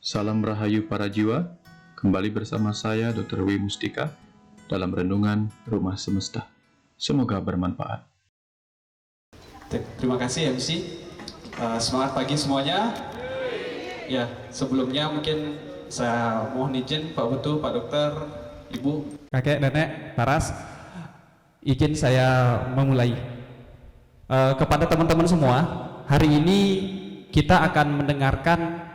Salam Rahayu para jiwa, kembali bersama saya Dr. W. Mustika dalam Renungan Rumah Semesta. Semoga bermanfaat. Terima kasih MC. Semangat pagi semuanya. Ya, sebelumnya mungkin saya mohon izin Pak Putu, Pak Dokter, Ibu, kakek, nenek, Paras, izin saya memulai. Kepada teman-teman semua, hari ini kita akan mendengarkan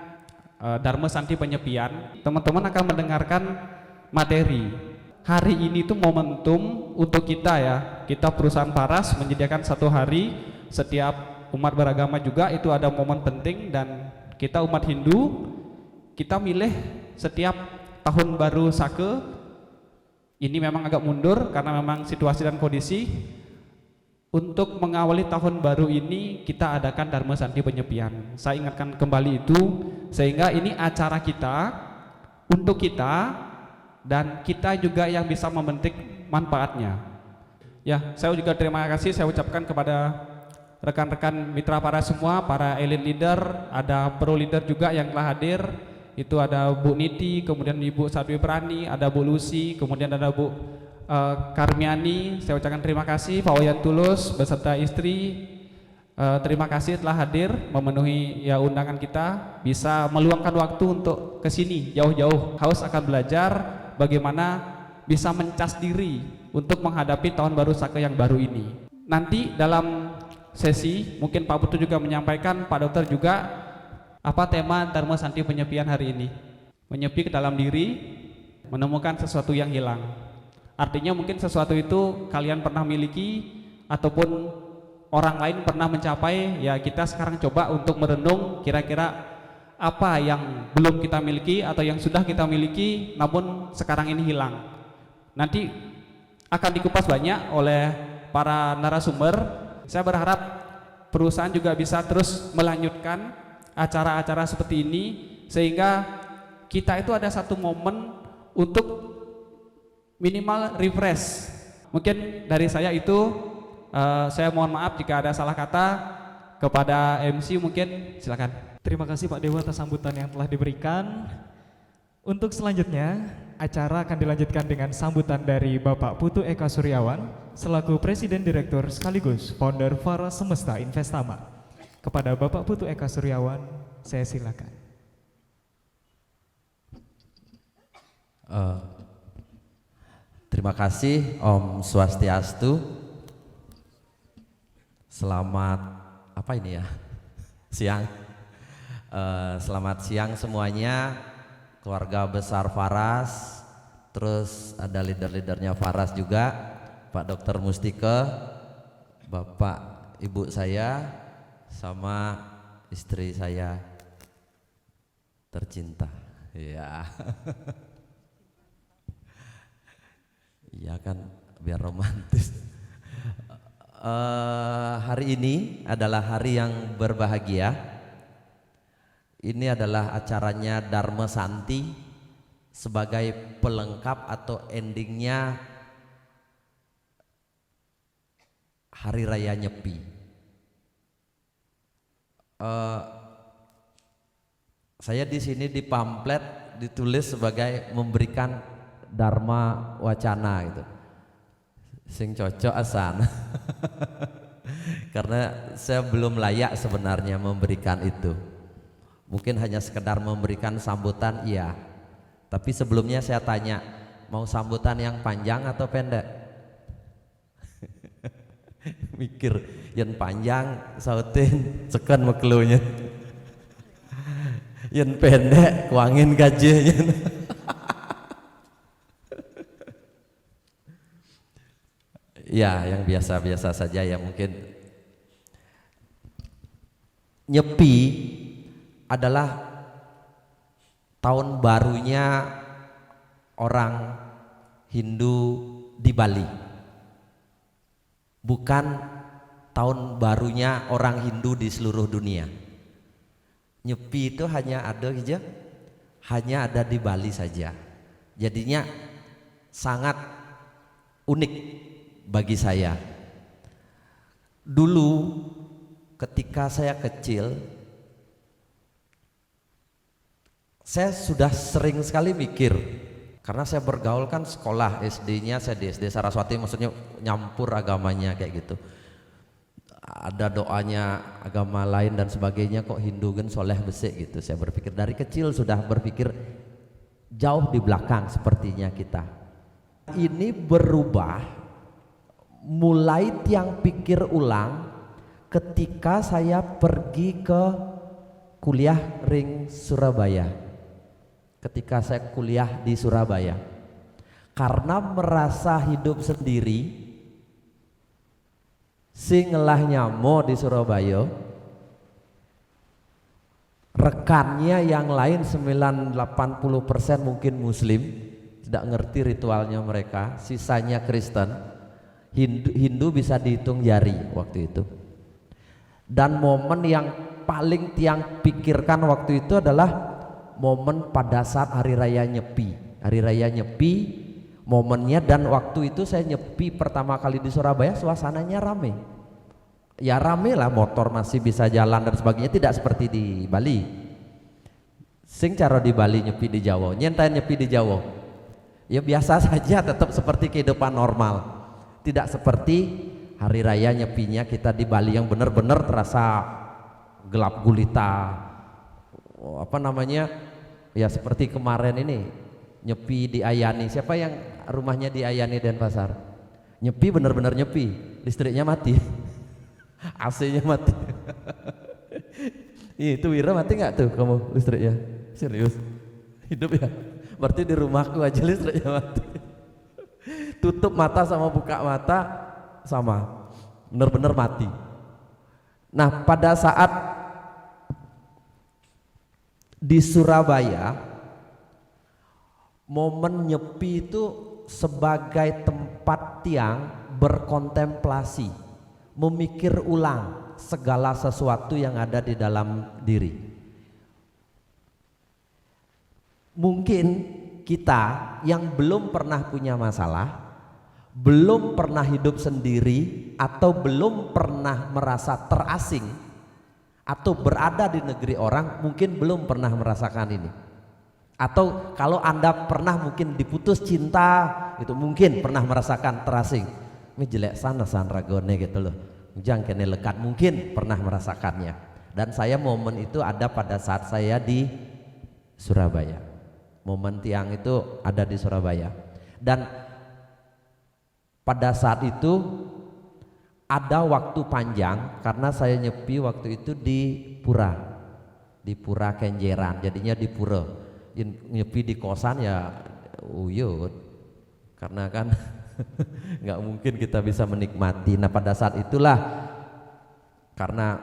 Dharma Santi Penyepian. Teman-teman akan mendengarkan materi. Hari ini tuh momentum untuk kita ya. Kita perusahaan Paras menyediakan satu hari, setiap umat beragama juga itu ada momen penting, dan kita umat Hindu kita milih setiap tahun baru Sake. Ini memang agak mundur karena memang situasi dan kondisi. Untuk mengawali tahun baru ini kita adakan Dharma Santi Penyepian. Saya ingatkan kembali itu, sehingga ini acara kita untuk kita, dan kita juga yang bisa memetik manfaatnya. Ya, saya juga terima kasih saya ucapkan kepada rekan-rekan mitra para semua, para elite leader, ada pro leader juga yang telah hadir. Itu ada Bu Niti, kemudian Ibu Sadwi Prani, ada Bu Lucy, kemudian ada Bu Karmiani. Saya ucapkan terima kasih. Pak Wayan Tulus beserta istri, terima kasih telah hadir memenuhi ya undangan kita, bisa meluangkan waktu untuk kesini jauh-jauh. Haus akan belajar bagaimana bisa mencas diri untuk menghadapi tahun baru Sake yang baru ini. Nanti dalam sesi mungkin Pak Putu juga menyampaikan, Pak Dokter juga, apa tema Dharma Santi Penyepian hari ini. Menyepi ke dalam diri, menemukan sesuatu yang hilang. Artinya mungkin sesuatu itu kalian pernah miliki ataupun orang lain pernah mencapai, ya kita sekarang coba untuk merenung kira-kira apa yang belum kita miliki atau yang sudah kita miliki namun sekarang ini hilang. Nanti akan dikupas banyak oleh para narasumber. Saya berharap perusahaan juga bisa terus melanjutkan acara-acara seperti ini, sehingga kita itu ada satu momen untuk minimal refresh. Mungkin dari saya itu, saya mohon maaf jika ada salah kata. Kepada MC mungkin silakan. Terima kasih Pak Dewa atas sambutan yang telah diberikan. Untuk selanjutnya, acara akan dilanjutkan dengan sambutan dari Bapak Putu Eka Suryawan selaku Presiden Direktur sekaligus Founder Fara Semesta Investama. Kepada Bapak Putu Eka Suryawan, saya silakan. Terima kasih Om Swastiastu. Selamat apa ini ya? Siang. Selamat siang semuanya, keluarga besar Faras. Terus ada leader-leadernya Faras juga, Pak Dokter Mustika, Bapak Ibu saya, sama istri saya tercinta. Ya. Iya kan, biar romantis. Hari ini adalah hari yang berbahagia. Ini adalah acaranya Dharma Santi sebagai pelengkap atau endingnya Hari Raya Nyepi. Saya di sini di pamflet ditulis sebagai memberikan Dharma Wacana gitu, sing cocok asan. Karena saya belum layak sebenarnya memberikan itu. Mungkin hanya sekedar memberikan sambutan, iya. Tapi sebelumnya saya tanya, mau sambutan yang panjang atau pendek? Mikir, yang panjang sautin sekan meklunya, yang pendek kuangin gajinya. Ya, yang biasa-biasa saja ya mungkin. Nyepi adalah tahun barunya orang Hindu di Bali. Bukan tahun barunya orang Hindu di seluruh dunia. Nyepi itu hanya ada di Bali saja. Jadinya sangat unik bagi saya. Dulu ketika saya kecil, Saya sudah sering sekali mikir, karena saya bergaul kan sekolah SD-nya saya di SD Saraswati, maksudnya nyampur agamanya kayak gitu. Ada doanya agama lain dan sebagainya, kok Hindu kan soleh besek gitu. Saya berpikir dari kecil sudah berpikir jauh di belakang sepertinya kita. Ini berubah, mulai tiang pikir ulang ketika saya pergi ke kuliah Ring Surabaya. Ketika saya kuliah di Surabaya, karena merasa hidup sendiri, sing ngelah nyamo di Surabaya, rekannya yang lain 80% mungkin Muslim, tidak ngerti ritualnya mereka, sisanya Kristen. Hindu bisa dihitung jari waktu itu. Dan momen yang paling tiang pikirkan waktu itu adalah momen pada saat hari raya Nyepi. Hari raya Nyepi momennya, dan waktu itu saya nyepi pertama kali di Surabaya, suasananya rame. Ya rame lah, motor masih bisa jalan dan sebagainya, tidak seperti di Bali. Sing cara di Bali nyepi di Jawa, nyentai nyepi di Jawa. Ya biasa saja, tetap seperti kehidupan normal. Tidak seperti hari raya nyepinya kita di Bali yang benar-benar terasa gelap gulita. Apa namanya, ya seperti kemarin ini nyepi di Ayani. Siapa yang rumahnya di Ayani Denpasar? Nyepi, benar-benar nyepi, listriknya mati, AC-nya mati. Itu Wira mati nggak tuh kamu listriknya? Serius? Hidup ya? Berarti di rumahku aja listriknya mati. Tutup mata sama buka mata sama, benar-benar mati. Nah pada saat di Surabaya, momen nyepi itu sebagai tempat tiang berkontemplasi, memikir ulang segala sesuatu yang ada di dalam diri. Mungkin kita yang belum pernah punya masalah, belum pernah hidup sendiri, atau belum pernah merasa terasing atau berada di negeri orang, mungkin belum pernah merasakan ini. Atau kalau Anda pernah mungkin diputus cinta, itu mungkin pernah merasakan terasing. Ini jelek sana ragone gitu loh, jangan kene lekat, mungkin pernah merasakannya. Dan saya momen itu ada pada saat saya di Surabaya. Momen tiang itu ada di Surabaya. Dan pada saat itu ada waktu panjang karena saya nyepi waktu itu di Pura Kenjeran, jadinya di Pura. Nyepi di kosan ya uyut, karena kan nggak mungkin kita bisa menikmati. Nah pada saat itulah, karena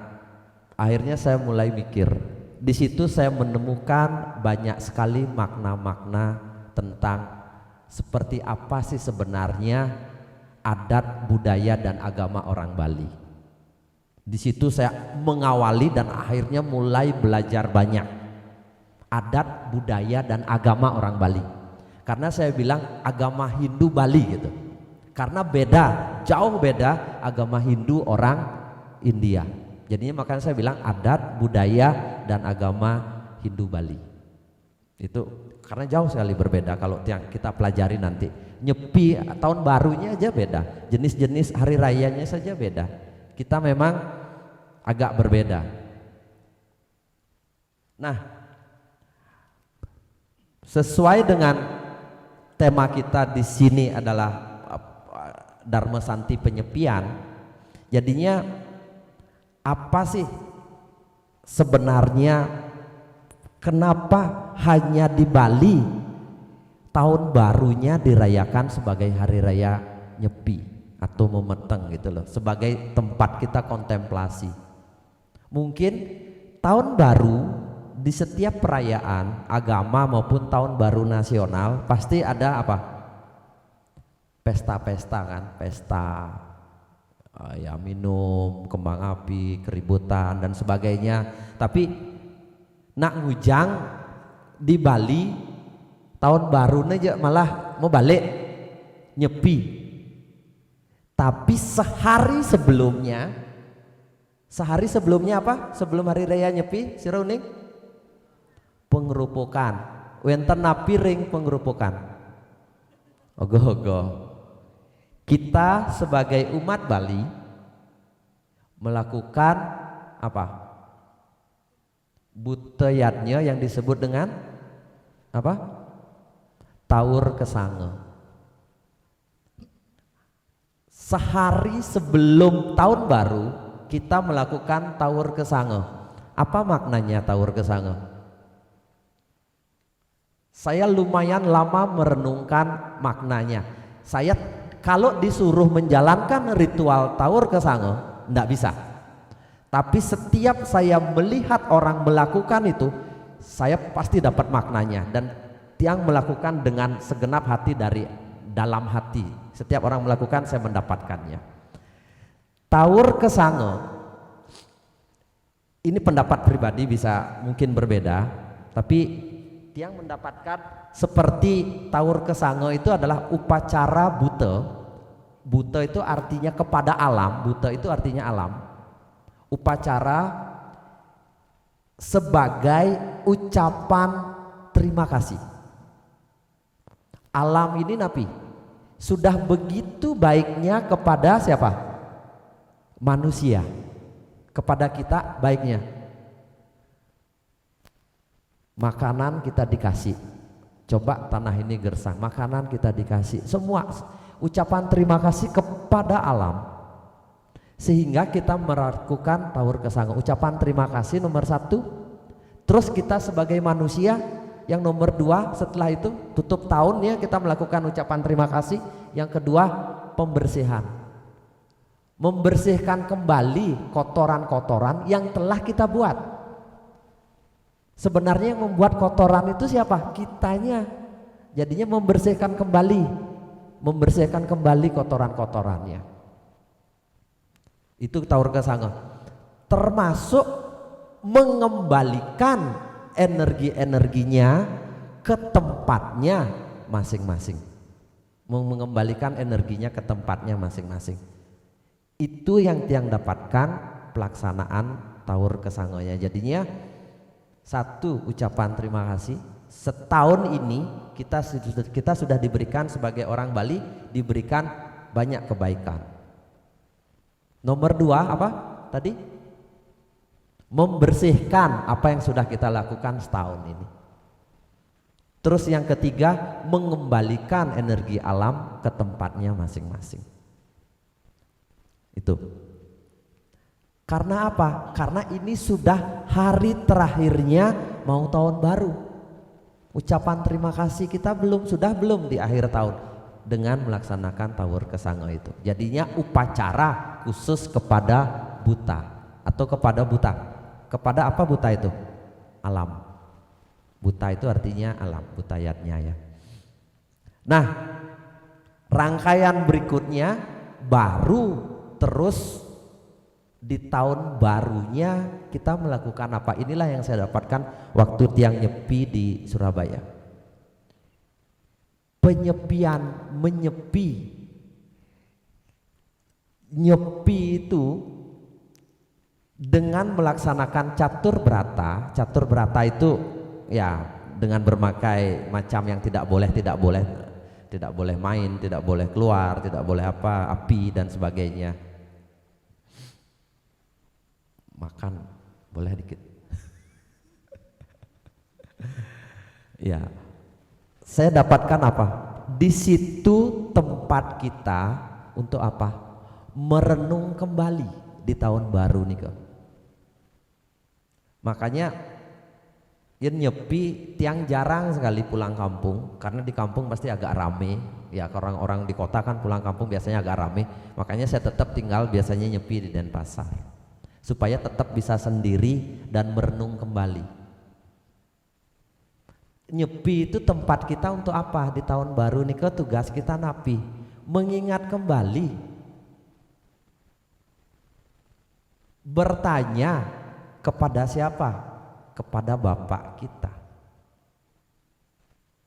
akhirnya saya mulai mikir, di situ saya menemukan banyak sekali makna-makna tentang seperti apa sih sebenarnya adat, budaya, dan agama orang Bali. Di situ saya mengawali dan akhirnya mulai belajar banyak adat, budaya, dan agama orang Bali. Karena saya bilang agama Hindu Bali gitu. Karena beda, jauh beda agama Hindu orang India. Jadinya makanya saya bilang adat, budaya, dan agama Hindu Bali. Itu karena jauh sekali berbeda kalau yang kita pelajari nanti. Nyepi tahun barunya aja beda, jenis-jenis hari rayanya saja beda. Kita memang agak berbeda. Nah, sesuai dengan tema kita di sini adalah Dharma Santi penyepian. Jadinya apa sih sebenarnya, kenapa hanya di Bali tahun barunya dirayakan sebagai hari raya Nyepi atau memeteng gitu loh, sebagai tempat kita kontemplasi. Mungkin tahun baru di setiap perayaan agama maupun tahun baru nasional pasti ada apa? Pesta-pesta kan, pesta ya minum, kembang api, keributan dan sebagainya. Tapi nak ngujang di Bali tahun baru aja malah mau balik Nyepi. Tapi sehari sebelumnya apa? Sebelum hari raya Nyepi, Sirauning pengerupukan. Wenten napiring pengerupukan. Ogo-ogo. Kita sebagai umat Bali melakukan apa? Buteyatnya yang disebut dengan apa? Taur Kesange. Sehari sebelum tahun baru kita melakukan Taur Kesange. Apa maknanya Taur Kesange? Saya lumayan lama merenungkan maknanya. Saya kalau disuruh menjalankan ritual Taur Kesange, enggak bisa. Tapi setiap saya melihat orang melakukan itu, saya pasti dapat maknanya. Dan tiang melakukan dengan segenap hati dari dalam hati. Setiap orang melakukan saya mendapatkannya. Taur Kesange, ini pendapat pribadi bisa mungkin berbeda, tapi tiang mendapatkan seperti Taur Kesange itu adalah upacara bute. Bute itu artinya kepada alam, bute itu artinya alam. Upacara sebagai ucapan terima kasih. Alam ini Nabi sudah begitu baiknya kepada siapa? Manusia. Kepada kita baiknya. Makanan kita dikasih. Coba tanah ini gersang, makanan kita dikasih. Semua ucapan terima kasih kepada alam. Sehingga kita melakukan Taur Kesange. Ucapan terima kasih nomor 1. Terus kita sebagai manusia yang nomor 2, setelah itu tutup tahunnya kita melakukan ucapan terima kasih. Yang kedua, pembersihan. Membersihkan kembali kotoran-kotoran yang telah kita buat. Sebenarnya yang membuat kotoran itu siapa? Kitanya. Jadinya membersihkan kembali kotoran-kotorannya. Itu Taur Kesange. Termasuk mengembalikan energi-energinya ke tempatnya masing-masing. Mengembalikan energinya ke tempatnya masing-masing. Itu yang tiang dapatkan pelaksanaan Taur Kesange-nya. Jadinya 1, ucapan terima kasih. Setahun ini kita sudah diberikan sebagai orang Bali, diberikan banyak kebaikan. Nomor 2 apa tadi? Membersihkan apa yang sudah kita lakukan setahun ini. Terus yang ketiga, mengembalikan energi alam ke tempatnya masing-masing. Itu. Karena apa? Karena ini sudah hari terakhirnya mau tahun baru. Ucapan terima kasih kita sudah belum di akhir tahun dengan melaksanakan Taur Kesange itu. Jadinya upacara khusus kepada buta atau kepada buta. Kepada apa buta itu? Alam. Buta itu artinya alam, butayatnya ya. Nah, rangkaian berikutnya baru terus di tahun barunya kita melakukan apa? Inilah yang saya dapatkan waktu tiang nyepi di Surabaya. Penyepian, nyepi itu dengan melaksanakan catur berata. Catur berata itu ya dengan berbagai macam yang tidak boleh main, tidak boleh keluar, tidak boleh apa, api dan sebagainya. Makan boleh dikit. Ya, saya dapatkan apa? Di situ tempat kita untuk apa? Merenung kembali di tahun baru nih kok. Makanya ya nyepi tiang jarang sekali pulang kampung karena di kampung pasti agak rame. Ya orang-orang di kota kan pulang kampung biasanya agak rame. Makanya saya tetap tinggal biasanya nyepi di Denpasar. Supaya tetap bisa sendiri dan merenung kembali. Nyepi itu tempat kita untuk apa? Di tahun baru nih ke tugas kita napi, mengingat kembali, bertanya kepada siapa? Kepada Bapak kita.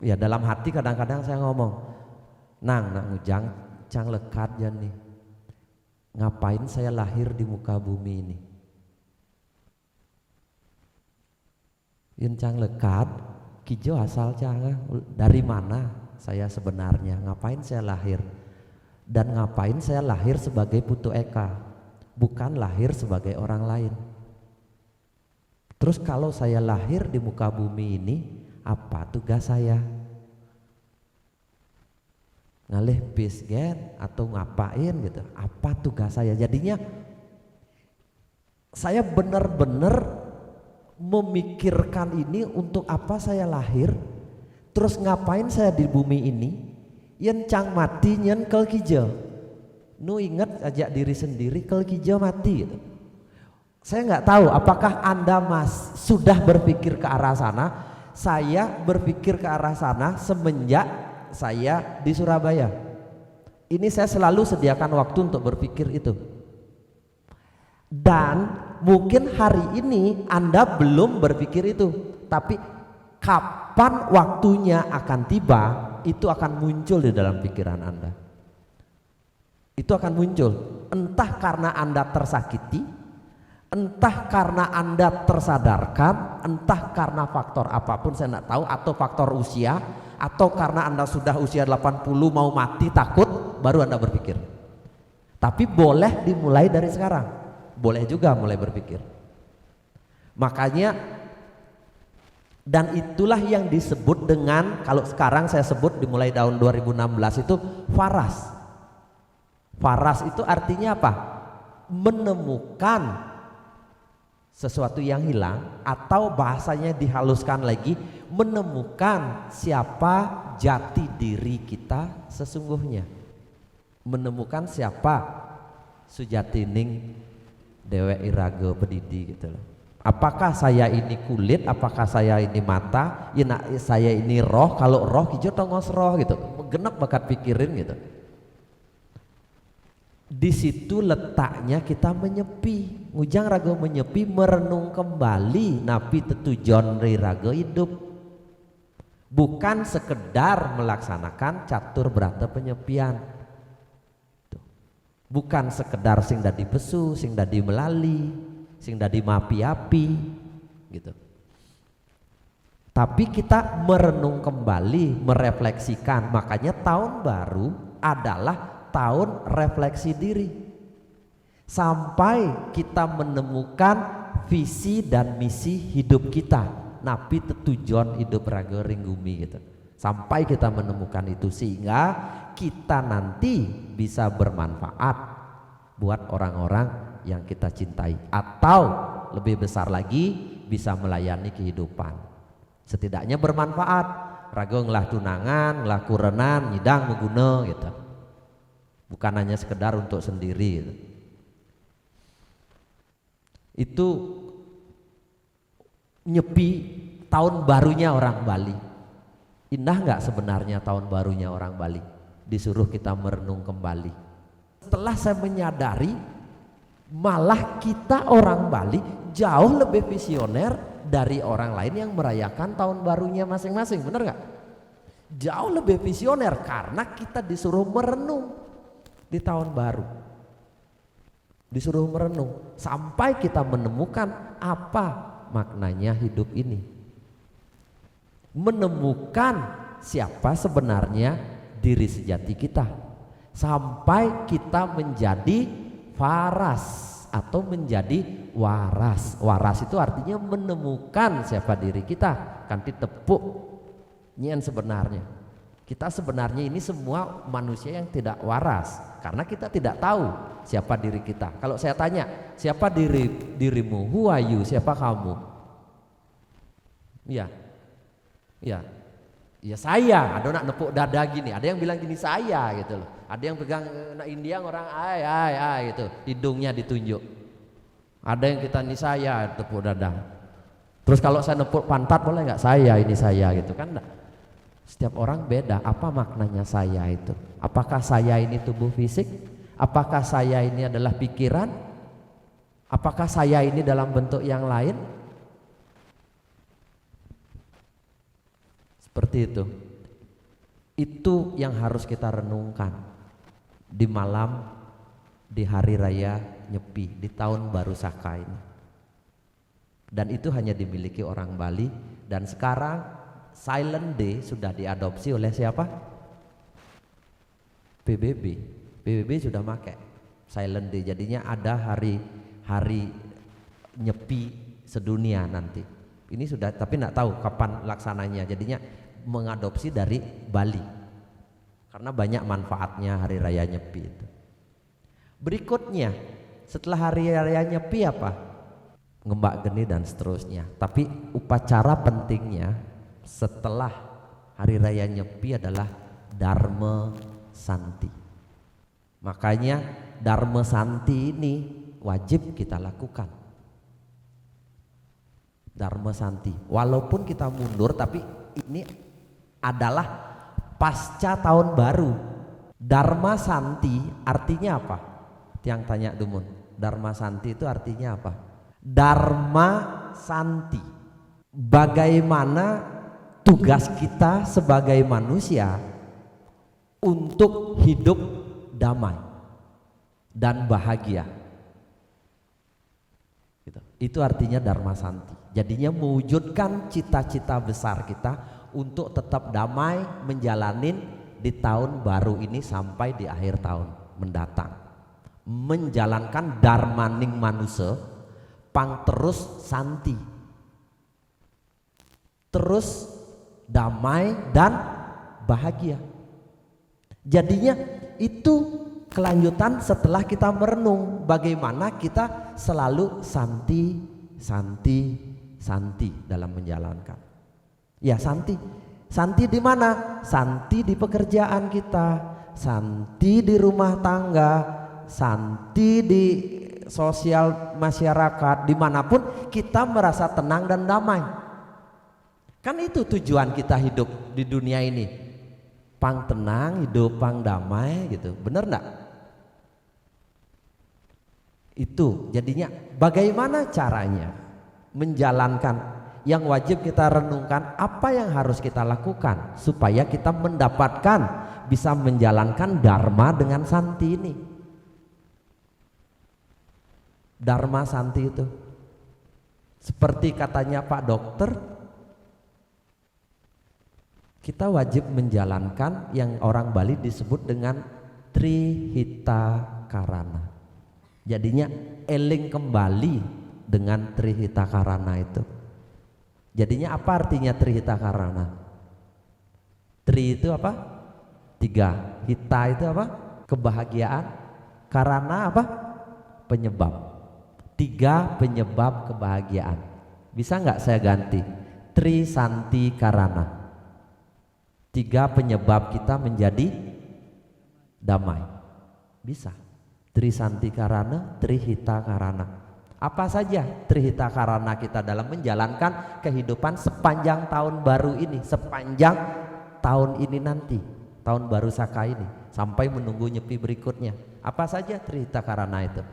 Ya dalam hati kadang-kadang saya ngomong, Nang Ujang, cang lekat ya nih. Ngapain saya lahir di muka bumi ini? Incang lekat, kijo asal canga, dari mana saya sebenarnya, ngapain saya lahir, dan ngapain saya lahir sebagai Putu Eka, bukan lahir sebagai orang lain. Terus kalau saya lahir di muka bumi ini, apa tugas saya? Ngalih bisgen atau ngapain gitu, apa tugas saya? Jadinya saya benar-benar memikirkan ini, untuk apa saya lahir, terus ngapain saya di bumi ini, yen cang mati nyen kel kijau, nu inget ajak diri sendiri kel kijau mati gitu. Saya nggak tahu apakah Anda sudah berpikir ke arah sana. Saya berpikir ke arah sana semenjak saya di Surabaya. Ini saya selalu sediakan waktu untuk berpikir itu. Dan mungkin hari ini Anda belum berpikir itu, tapi kapan waktunya akan tiba, itu akan muncul di dalam pikiran Anda. Itu akan muncul, entah karena Anda tersakiti, entah karena Anda tersadarkan, entah karena faktor apapun saya tidak tahu, atau faktor usia, atau karena Anda sudah usia 80 mau mati takut, baru Anda berpikir. Tapi boleh dimulai dari sekarang, boleh juga mulai berpikir. Makanya, dan itulah yang disebut dengan, kalau sekarang saya sebut dimulai tahun 2016 itu faras. Faras itu artinya apa? Menemukan sesuatu yang hilang, atau bahasanya dihaluskan lagi, menemukan siapa jati diri kita sesungguhnya, menemukan siapa sujatining dewe iraga pedidi gitu loh. Apakah saya ini kulit, apakah saya ini mata, saya ini roh. Kalau roh hijau tongos roh gitu, genep bakat pikirin gitu. Di situ letaknya kita menyepi, ngujang raga menyepi, merenung kembali napi tetujon raga hidup, bukan sekedar melaksanakan catur brata penyepian, bukan sekedar sing dadi besu, sing dadi melali, sing dadi mapi-api gitu. Tapi kita merenung kembali, merefleksikan. Makanya tahun baru adalah tahun refleksi diri, sampai kita menemukan visi dan misi hidup kita, napi tetujon hidup raga ringgumi gitu. Sampai kita menemukan itu, sehingga kita nanti bisa bermanfaat buat orang-orang yang kita cintai, atau lebih besar lagi bisa melayani kehidupan. Setidaknya bermanfaat, raga ngelah tunangan, ngelah kurenan, nyidang mengguna gitu. Bukan hanya sekedar untuk sendiri gitu. Itu nyepi tahun barunya orang Bali. Indah nggak sebenarnya tahun barunya orang Bali? Disuruh kita merenung kembali. Setelah saya menyadari, malah kita orang Bali jauh lebih visioner dari orang lain yang merayakan tahun barunya masing-masing, bener nggak? Jauh lebih visioner karena kita disuruh merenung di tahun baru, disuruh merenung sampai kita menemukan apa maknanya hidup ini, menemukan siapa sebenarnya diri sejati kita, sampai kita menjadi faras atau menjadi waras. Waras itu artinya menemukan siapa diri kita, kanti tepuk nyian sebenarnya. Kita sebenarnya ini semua manusia yang tidak waras, karena kita tidak tahu siapa diri kita. Kalau saya tanya, siapa dirimu? Who are you? Siapa kamu? Ya saya. Ada nak nepuk dada gini, ada yang bilang gini saya gitu loh. Ada yang pegang India orang ay gitu, hidungnya ditunjuk. Ada yang kita nih saya tepuk dada. Terus kalau saya nepuk pantat boleh nggak? Saya ini saya gitu kan? Enggak. Setiap orang beda, apa maknanya saya itu? Apakah saya ini tubuh fisik? Apakah saya ini adalah pikiran? Apakah saya ini dalam bentuk yang lain? Seperti itu. Itu yang harus kita renungkan di malam, di hari raya Nyepi, di tahun baru Saka ini. dan itu hanya dimiliki orang Bali. Dan sekarang Silent Day sudah diadopsi oleh siapa? PBB. PBB sudah pakai Silent Day, jadinya ada hari nyepi sedunia nanti. Ini sudah, tapi nggak tahu kapan laksananya. Jadinya mengadopsi dari Bali karena banyak manfaatnya hari raya nyepi itu. Berikutnya setelah hari raya nyepi apa? Ngembak geni dan seterusnya. Tapi upacara pentingnya setelah hari raya nyepi adalah Dharma Santi. Makanya Dharma Santi ini wajib kita lakukan. Dharma Santi. Walaupun kita mundur, tapi ini adalah pasca tahun baru. Dharma Santi artinya apa? Yang tanya Dumun, Dharma Santi itu artinya apa? Dharma Santi, bagaimana tugas kita sebagai manusia untuk hidup damai dan bahagia. Itu artinya Dharma Santi. Jadinya mewujudkan cita-cita besar kita untuk tetap damai menjalanin di tahun baru ini sampai di akhir tahun mendatang. Menjalankan Dharmaning manusia pang terus santi, terus damai dan bahagia. Jadinya itu kelanjutan setelah kita merenung bagaimana kita selalu santi, santi, santi dalam menjalankan. Ya santi, santi di mana? Santi di pekerjaan kita, santi di rumah tangga, santi di sosial masyarakat, dimanapun kita merasa tenang dan damai. Kan itu tujuan kita hidup di dunia ini, pang tenang, hidup pang damai gitu, bener enggak? Itu jadinya bagaimana caranya menjalankan yang wajib kita renungkan, apa yang harus kita lakukan supaya kita mendapatkan bisa menjalankan Dharma dengan Santi ini. Dharma Santi itu seperti katanya Pak Dokter, kita wajib menjalankan yang orang Bali disebut dengan Trihita Karana. Jadinya eling kembali dengan Trihita Karana itu. Jadinya apa artinya Trihita Karana? Tri itu apa? 3. Hita itu apa? Kebahagiaan. Karana apa? Penyebab. 3 penyebab kebahagiaan. Bisa nggak saya ganti? Tri Santi Karana. 3 penyebab kita menjadi damai. Bisa. Tri Santi Karana, Trihita Karana. Apa saja Trihita Karana kita dalam menjalankan kehidupan sepanjang tahun baru ini, sepanjang tahun ini nanti, tahun baru Saka ini, sampai menunggu nyepi berikutnya. Apa saja Trihita Karana itu?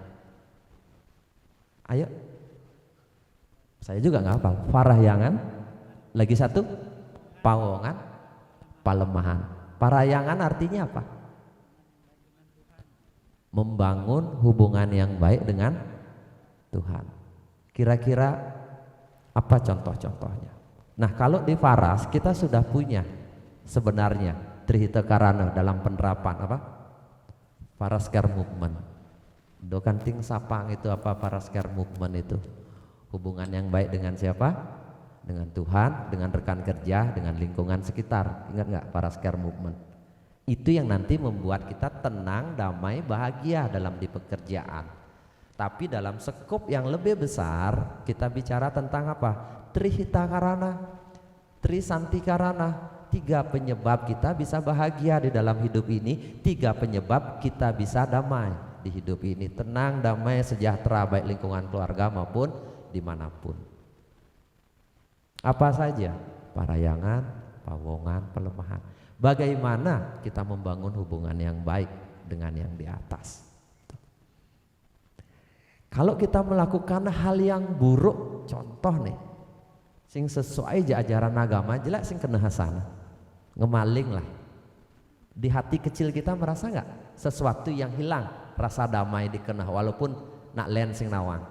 Ayo, saya juga nggak hafal. Parahyangan, lagi satu, pawongan, palemahan. Parahyangan artinya apa? Membangun hubungan yang baik dengan Tuhan. Kira-kira apa contoh-contohnya? Nah, kalau di Faras kita sudah punya sebenarnya Trihita Karana dalam penerapan apa? Faras Care Movement. Dokanting Sapang itu apa? Faras Care Movement itu hubungan yang baik dengan siapa? Dengan Tuhan, dengan rekan kerja, dengan lingkungan sekitar. Ingat nggak Faras Care Movement? Itu yang nanti membuat kita tenang, damai, bahagia dalam di pekerjaan. Tapi dalam skop yang lebih besar kita bicara tentang apa? Trihita Karana, Tri Santi Karana. 3 penyebab kita bisa bahagia di dalam hidup ini, 3 penyebab kita bisa damai di hidup ini, tenang, damai, sejahtera, baik lingkungan keluarga maupun dimanapun. Apa saja? Parahyangan, pawongan, pelemahan. Bagaimana kita membangun hubungan yang baik dengan yang di atas? Kalau kita melakukan hal yang buruk, contoh nih, sing sesuai ajaran agama, jelek sing kena hasana, ngemaling lah. Di hati kecil kita merasa nggak sesuatu yang hilang, rasa damai dikenah, walaupun nak len sing nawang,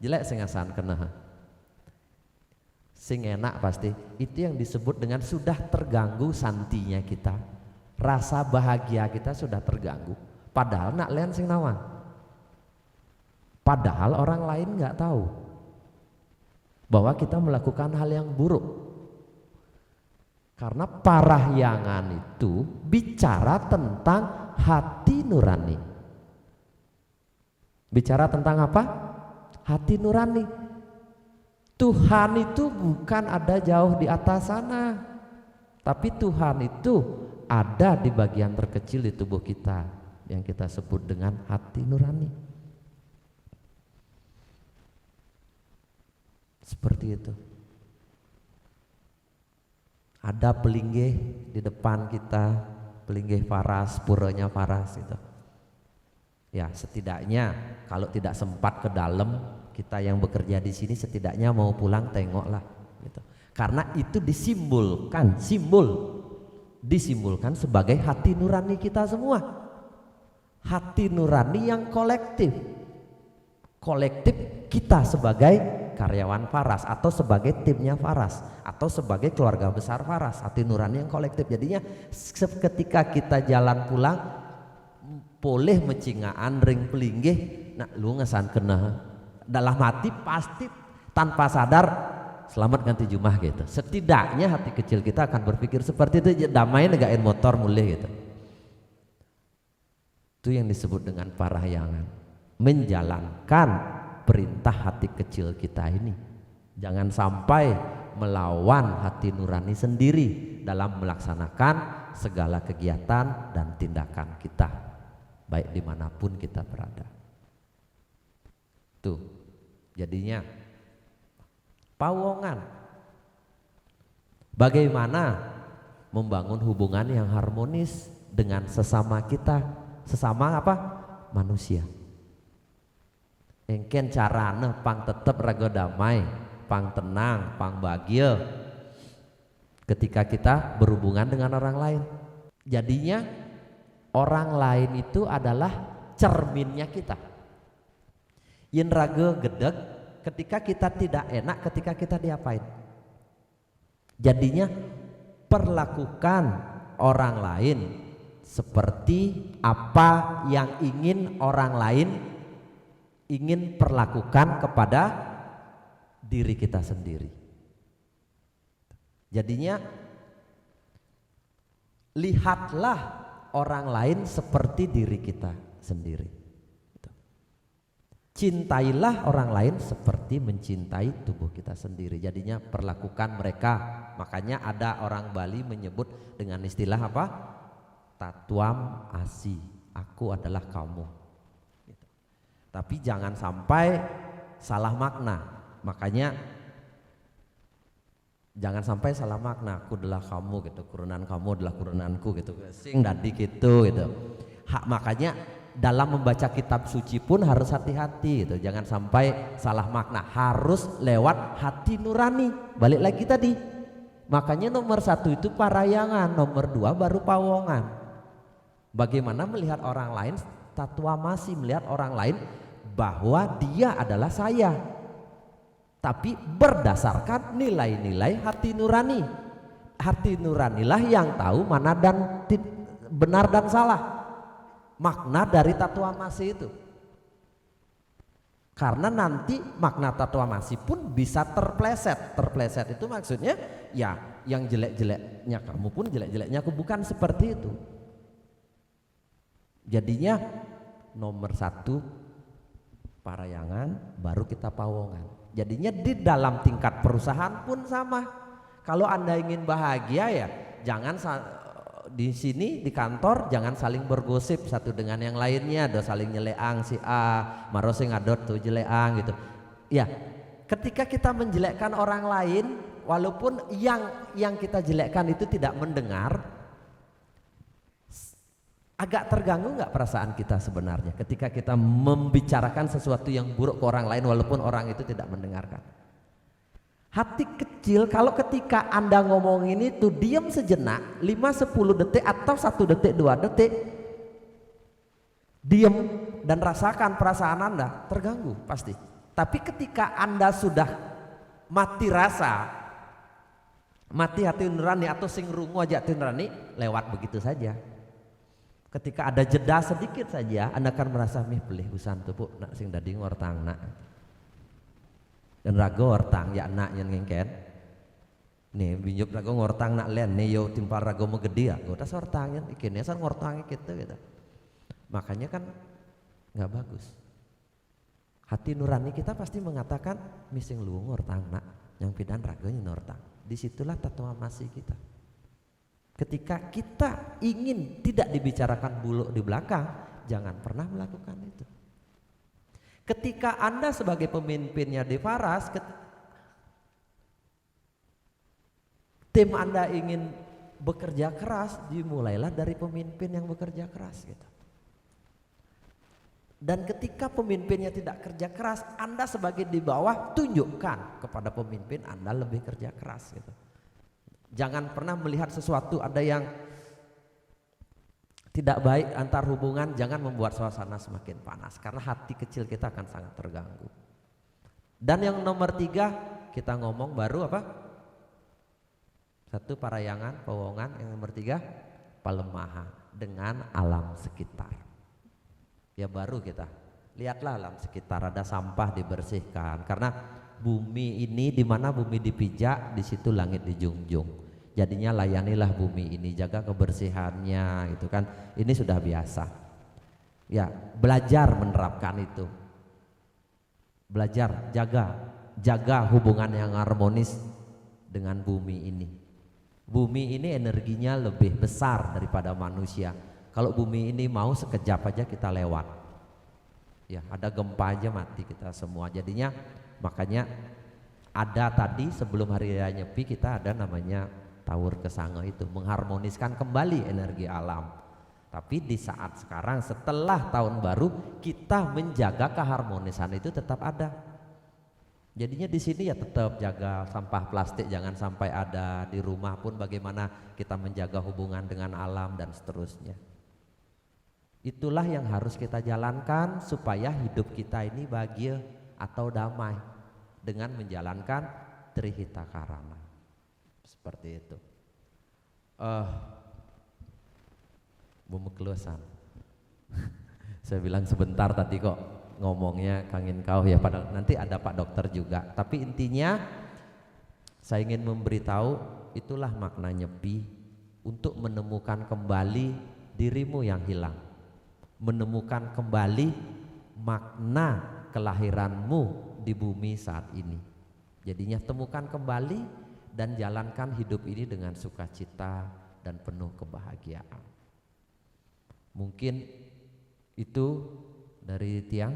jelek sing asan kenah. sing enak pasti. Itu yang disebut dengan sudah terganggu santinya kita, rasa bahagia kita sudah terganggu. Padahal nak lian sing nawang, padahal orang lain nggak tahu bahwa kita melakukan hal yang buruk. Karena parahyangan itu bicara tentang hati nurani. Bicara tentang apa? Hati nurani. Tuhan itu bukan ada jauh di atas sana, tapi Tuhan itu ada di bagian terkecil di tubuh kita yang kita sebut dengan hati nurani. Seperti itu. Ada pelinggih di depan kita, pelinggih Faras, puranya Faras itu. Ya, setidaknya kalau tidak sempat ke dalam, kita yang bekerja di sini setidaknya mau pulang tengoklah gitu. Karena itu disimbolkan sebagai hati nurani kita semua. Hati nurani yang kolektif. Kolektif kita sebagai karyawan Faras atau sebagai timnya Faras atau sebagai keluarga besar Faras, hati nurani yang kolektif. Jadinya ketika kita jalan pulang boleh mencingaan ring pelinggih, nah lu ngesan kena dalam hati pasti tanpa sadar selamat ganti Jumah gitu. Setidaknya hati kecil kita akan berpikir seperti itu, damai negain motor mulai gitu. Itu yang disebut dengan parahyangan, menjalankan perintah hati kecil kita ini. Jangan sampai melawan hati nurani sendiri dalam melaksanakan segala kegiatan dan tindakan kita, baik dimanapun kita berada. Tuh, jadinya pawongan. Bagaimana membangun hubungan yang harmonis dengan sesama kita, sesama apa? Manusia. Engken carane pang tetep raga damai, pang tenang, pang bahagia ketika kita berhubungan dengan orang lain. Jadinya orang lain itu adalah cerminnya kita. Yen raga gedeg ketika kita tidak enak, ketika kita diapain. Jadinya perlakukan orang lain seperti apa yang ingin orang lain ingin perlakukan kepada diri kita sendiri. Jadinya lihatlah orang lain seperti diri kita sendiri. Cintailah orang lain seperti mencintai tubuh kita sendiri. Jadinya perlakukan mereka. Makanya ada orang Bali menyebut dengan istilah apa? Tatuam asi, aku adalah kamu. Tapi jangan sampai salah makna. Makanya jangan sampai salah makna, aku adalah kamu gitu, keturunan kamu adalah keturunanku gitu. Sing dadi gitu gitu. Makanya dalam membaca kitab suci pun harus hati-hati gitu. Jangan sampai salah makna, harus lewat hati nurani. Balik lagi tadi. Makanya nomor 1 itu parahyangan, nomor 2 baru pawongan. Bagaimana melihat orang lain, tatuamasi, melihat orang lain bahwa dia adalah saya, tapi berdasarkan nilai-nilai hati nurani. Hati nuranilah yang tahu mana dan benar dan salah, makna dari tatuamasi itu. Karena nanti makna tatuamasi pun bisa terpleset. Terpleset itu maksudnya ya yang jelek-jeleknya kamu pun jelek-jeleknya aku, bukan seperti itu. Jadinya nomor 1 parahyangan, baru kita pawongan. Jadinya di dalam tingkat perusahaan pun sama. Kalau Anda ingin bahagia ya jangan di sini di kantor jangan saling bergosip satu dengan yang lainnya, ada saling nyeleang si A, maro sing ngadot tuh jeleang gitu. Ya, ketika kita menjelekkan orang lain, walaupun yang kita jelekkan itu tidak mendengar, agak terganggu nggak perasaan kita sebenarnya ketika kita membicarakan sesuatu yang buruk ke orang lain walaupun orang itu tidak mendengarkan. Hati kecil kalau ketika Anda ngomongin itu diam sejenak 5-10 detik atau 1 detik 2 detik, diam dan rasakan perasaan Anda terganggu pasti. Tapi ketika Anda sudah mati rasa, Mati hati nurani atau sing rungu aja hati nurani lewat begitu saja. Ketika ada jeda sedikit saja, Anda akan merasa mih pelih busan tuh bu, nak sing dadi ngortang nak. Dan rago ngortang ya nak yang ngengken. Nih binjup rago ngortang nak len nih yo timpal rago mau gede ya, gue tas ngortangnya, ikinnya san ngortangnya gitu. Makanya kan nggak bagus. Hati nurani kita pasti mengatakan mising lu ngortang nak, yang pidan ragonya ngortang. Disitulah tatua masih kita. Ketika kita ingin tidak dibicarakan buluk di belakang, jangan pernah melakukan itu. Ketika Anda sebagai pemimpinnya di Faras, tim Anda ingin bekerja keras, dimulailah dari pemimpin yang bekerja keras gitu. Dan ketika pemimpinnya tidak kerja keras, Anda sebagai di bawah tunjukkan kepada pemimpin Anda lebih kerja keras gitu. Jangan pernah melihat sesuatu ada yang tidak baik antar hubungan, jangan membuat suasana semakin panas karena hati kecil kita akan sangat terganggu. Dan yang nomor 3 kita ngomong baru apa? 1 parayangan, powongan, yang nomor 3 palemaha dengan alam sekitar. Ya baru kita lihatlah alam sekitar, ada sampah dibersihkan karena bumi ini di mana bumi dipijak di situ langit dijunjung. Jadinya layanilah bumi ini, jaga kebersihannya gitu kan. Ini sudah biasa. Ya, belajar menerapkan itu. Belajar jaga hubungan yang harmonis dengan bumi ini. Bumi ini energinya lebih besar daripada manusia. Kalau bumi ini mau sekejap aja kita lewat. Ya, ada gempa aja mati kita semua. Jadinya makanya ada tadi sebelum hari raya Nyepi kita ada namanya Tawur Kesango itu mengharmoniskan kembali energi alam. Tapi di saat sekarang setelah tahun baru kita menjaga keharmonisan itu tetap ada. Jadinya di sini ya tetap jaga sampah plastik jangan sampai ada, di rumah pun bagaimana kita menjaga hubungan dengan alam dan seterusnya. Itulah yang harus kita jalankan supaya hidup kita ini bahagia atau damai dengan menjalankan Trihita Karana. Seperti itu. Bumekluasan. Saya bilang sebentar tadi kok ngomongnya kangin kau ya, padahal nanti ada Pak Dokter juga. Tapi intinya saya ingin memberitahu itulah makna Nyepi, untuk menemukan kembali dirimu yang hilang, menemukan kembali makna kelahiranmu di bumi saat ini. Jadinya temukan kembali dan jalankan hidup ini dengan sukacita dan penuh kebahagiaan. Mungkin itu dari Tiang,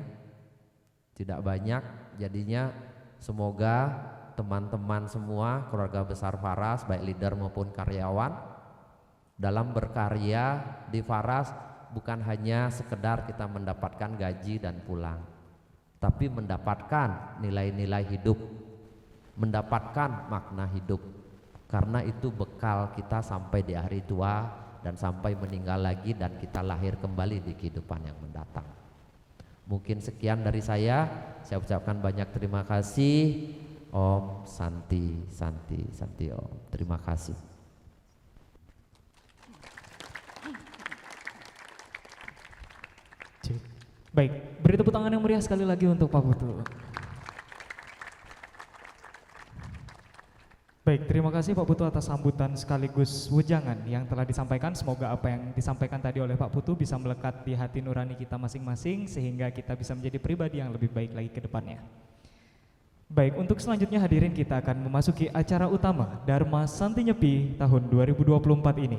tidak banyak. Jadinya semoga teman-teman semua, keluarga besar Faras, baik leader maupun karyawan, dalam berkarya di Faras bukan hanya sekedar kita mendapatkan gaji dan pulang, tapi mendapatkan nilai-nilai hidup, mendapatkan makna hidup, karena itu bekal kita sampai di hari tua dan sampai meninggal lagi dan kita lahir kembali di kehidupan yang mendatang. Mungkin sekian dari saya ucapkan banyak terima kasih. Om Santi Santi Santi Om, terima kasih. Baik, beri tepuk tangan yang meriah sekali lagi untuk Pak Putu. Baik, terima kasih Pak Putu atas sambutan sekaligus wejangan yang telah disampaikan. Semoga apa yang disampaikan tadi oleh Pak Putu bisa melekat di hati nurani kita masing-masing sehingga kita bisa menjadi pribadi yang lebih baik lagi ke depannya. Baik, untuk selanjutnya hadirin kita akan memasuki acara utama Dharma Santi Nyepi tahun 2024 ini,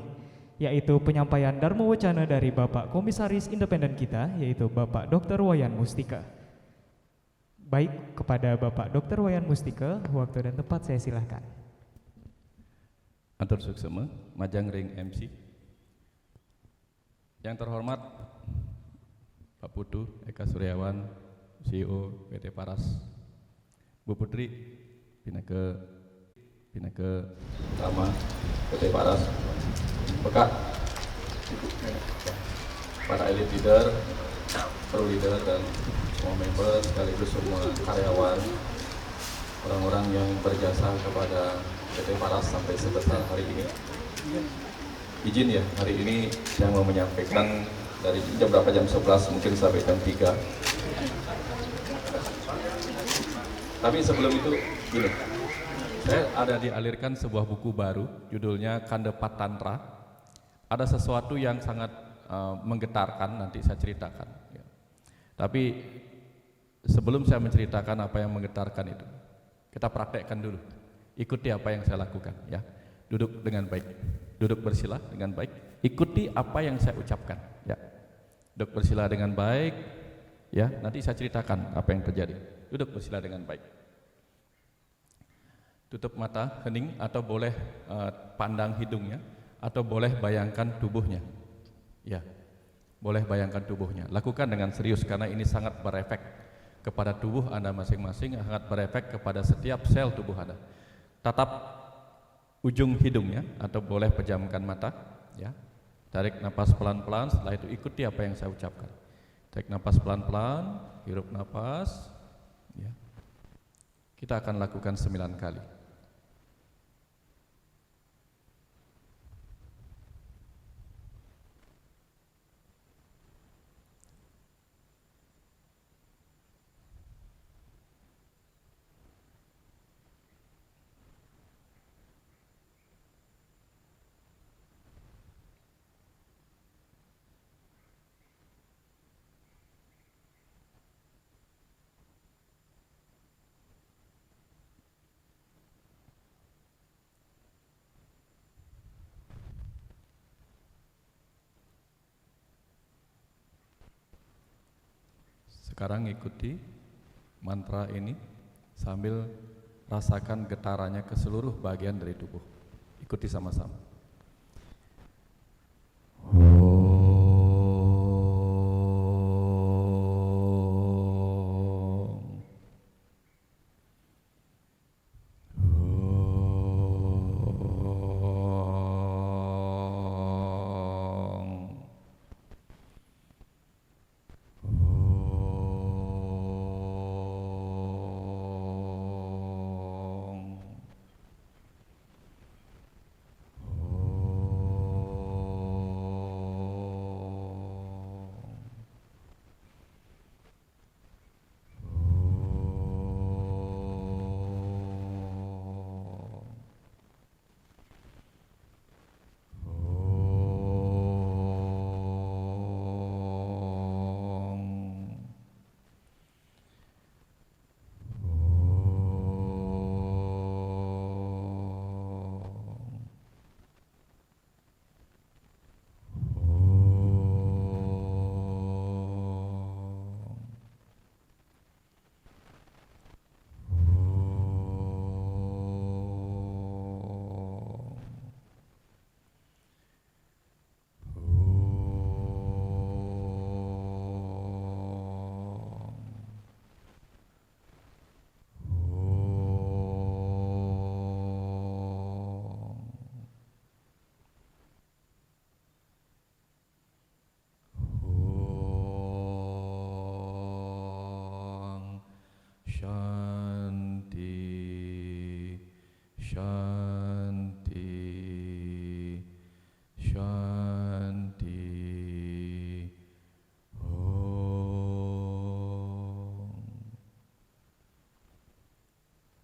yaitu penyampaian Dharma Wacana dari Bapak Komisaris Independen kita, yaitu Bapak Dr. Wayan Mustika. Baik, kepada Bapak Dr. Wayan Mustika, waktu dan tempat saya silahkan. Atur suksema, majang ring MC. Yang terhormat Pak Putu Eka Suryawan, CEO PT Faras, Bu Putri Pinake Tama PT Faras, Bekak, para elit leader, pro leader dan semua member sekaligus semua karyawan, orang-orang yang berjasa kepada PT Paras sampai sebesar hari ini. Izin ya, hari ini saya mau menyampaikan dari jam berapa, jam 11 mungkin sampai jam 3. Tapi sebelum itu gini, saya ada dialirkan sebuah buku baru judulnya Kandepat Tantra. Ada sesuatu yang sangat menggetarkan, nanti saya ceritakan ya. Tapi sebelum saya menceritakan apa yang menggetarkan itu, kita praktekkan dulu. Ikuti apa yang saya lakukan ya. Duduk dengan baik. Duduk bersila dengan baik. Ikuti apa yang saya ucapkan ya. Duduk bersila dengan baik ya. Nanti saya ceritakan apa yang terjadi. Duduk bersila dengan baik. Tutup mata, hening, atau boleh pandang hidungnya, atau boleh bayangkan tubuhnya. Ya. Boleh bayangkan tubuhnya. Lakukan dengan serius karena ini sangat berefek kepada tubuh Anda masing-masing, sangat berefek kepada setiap sel tubuh Anda. Tatap ujung hidungnya atau boleh pejamkan mata ya. Tarik napas pelan-pelan, setelah itu ikuti apa yang saya ucapkan. Tarik napas pelan-pelan, hirup napas ya. Kita akan lakukan 9 kali. Sekarang ikuti mantra ini sambil rasakan getarannya ke seluruh bagian dari tubuh. Ikuti sama-sama.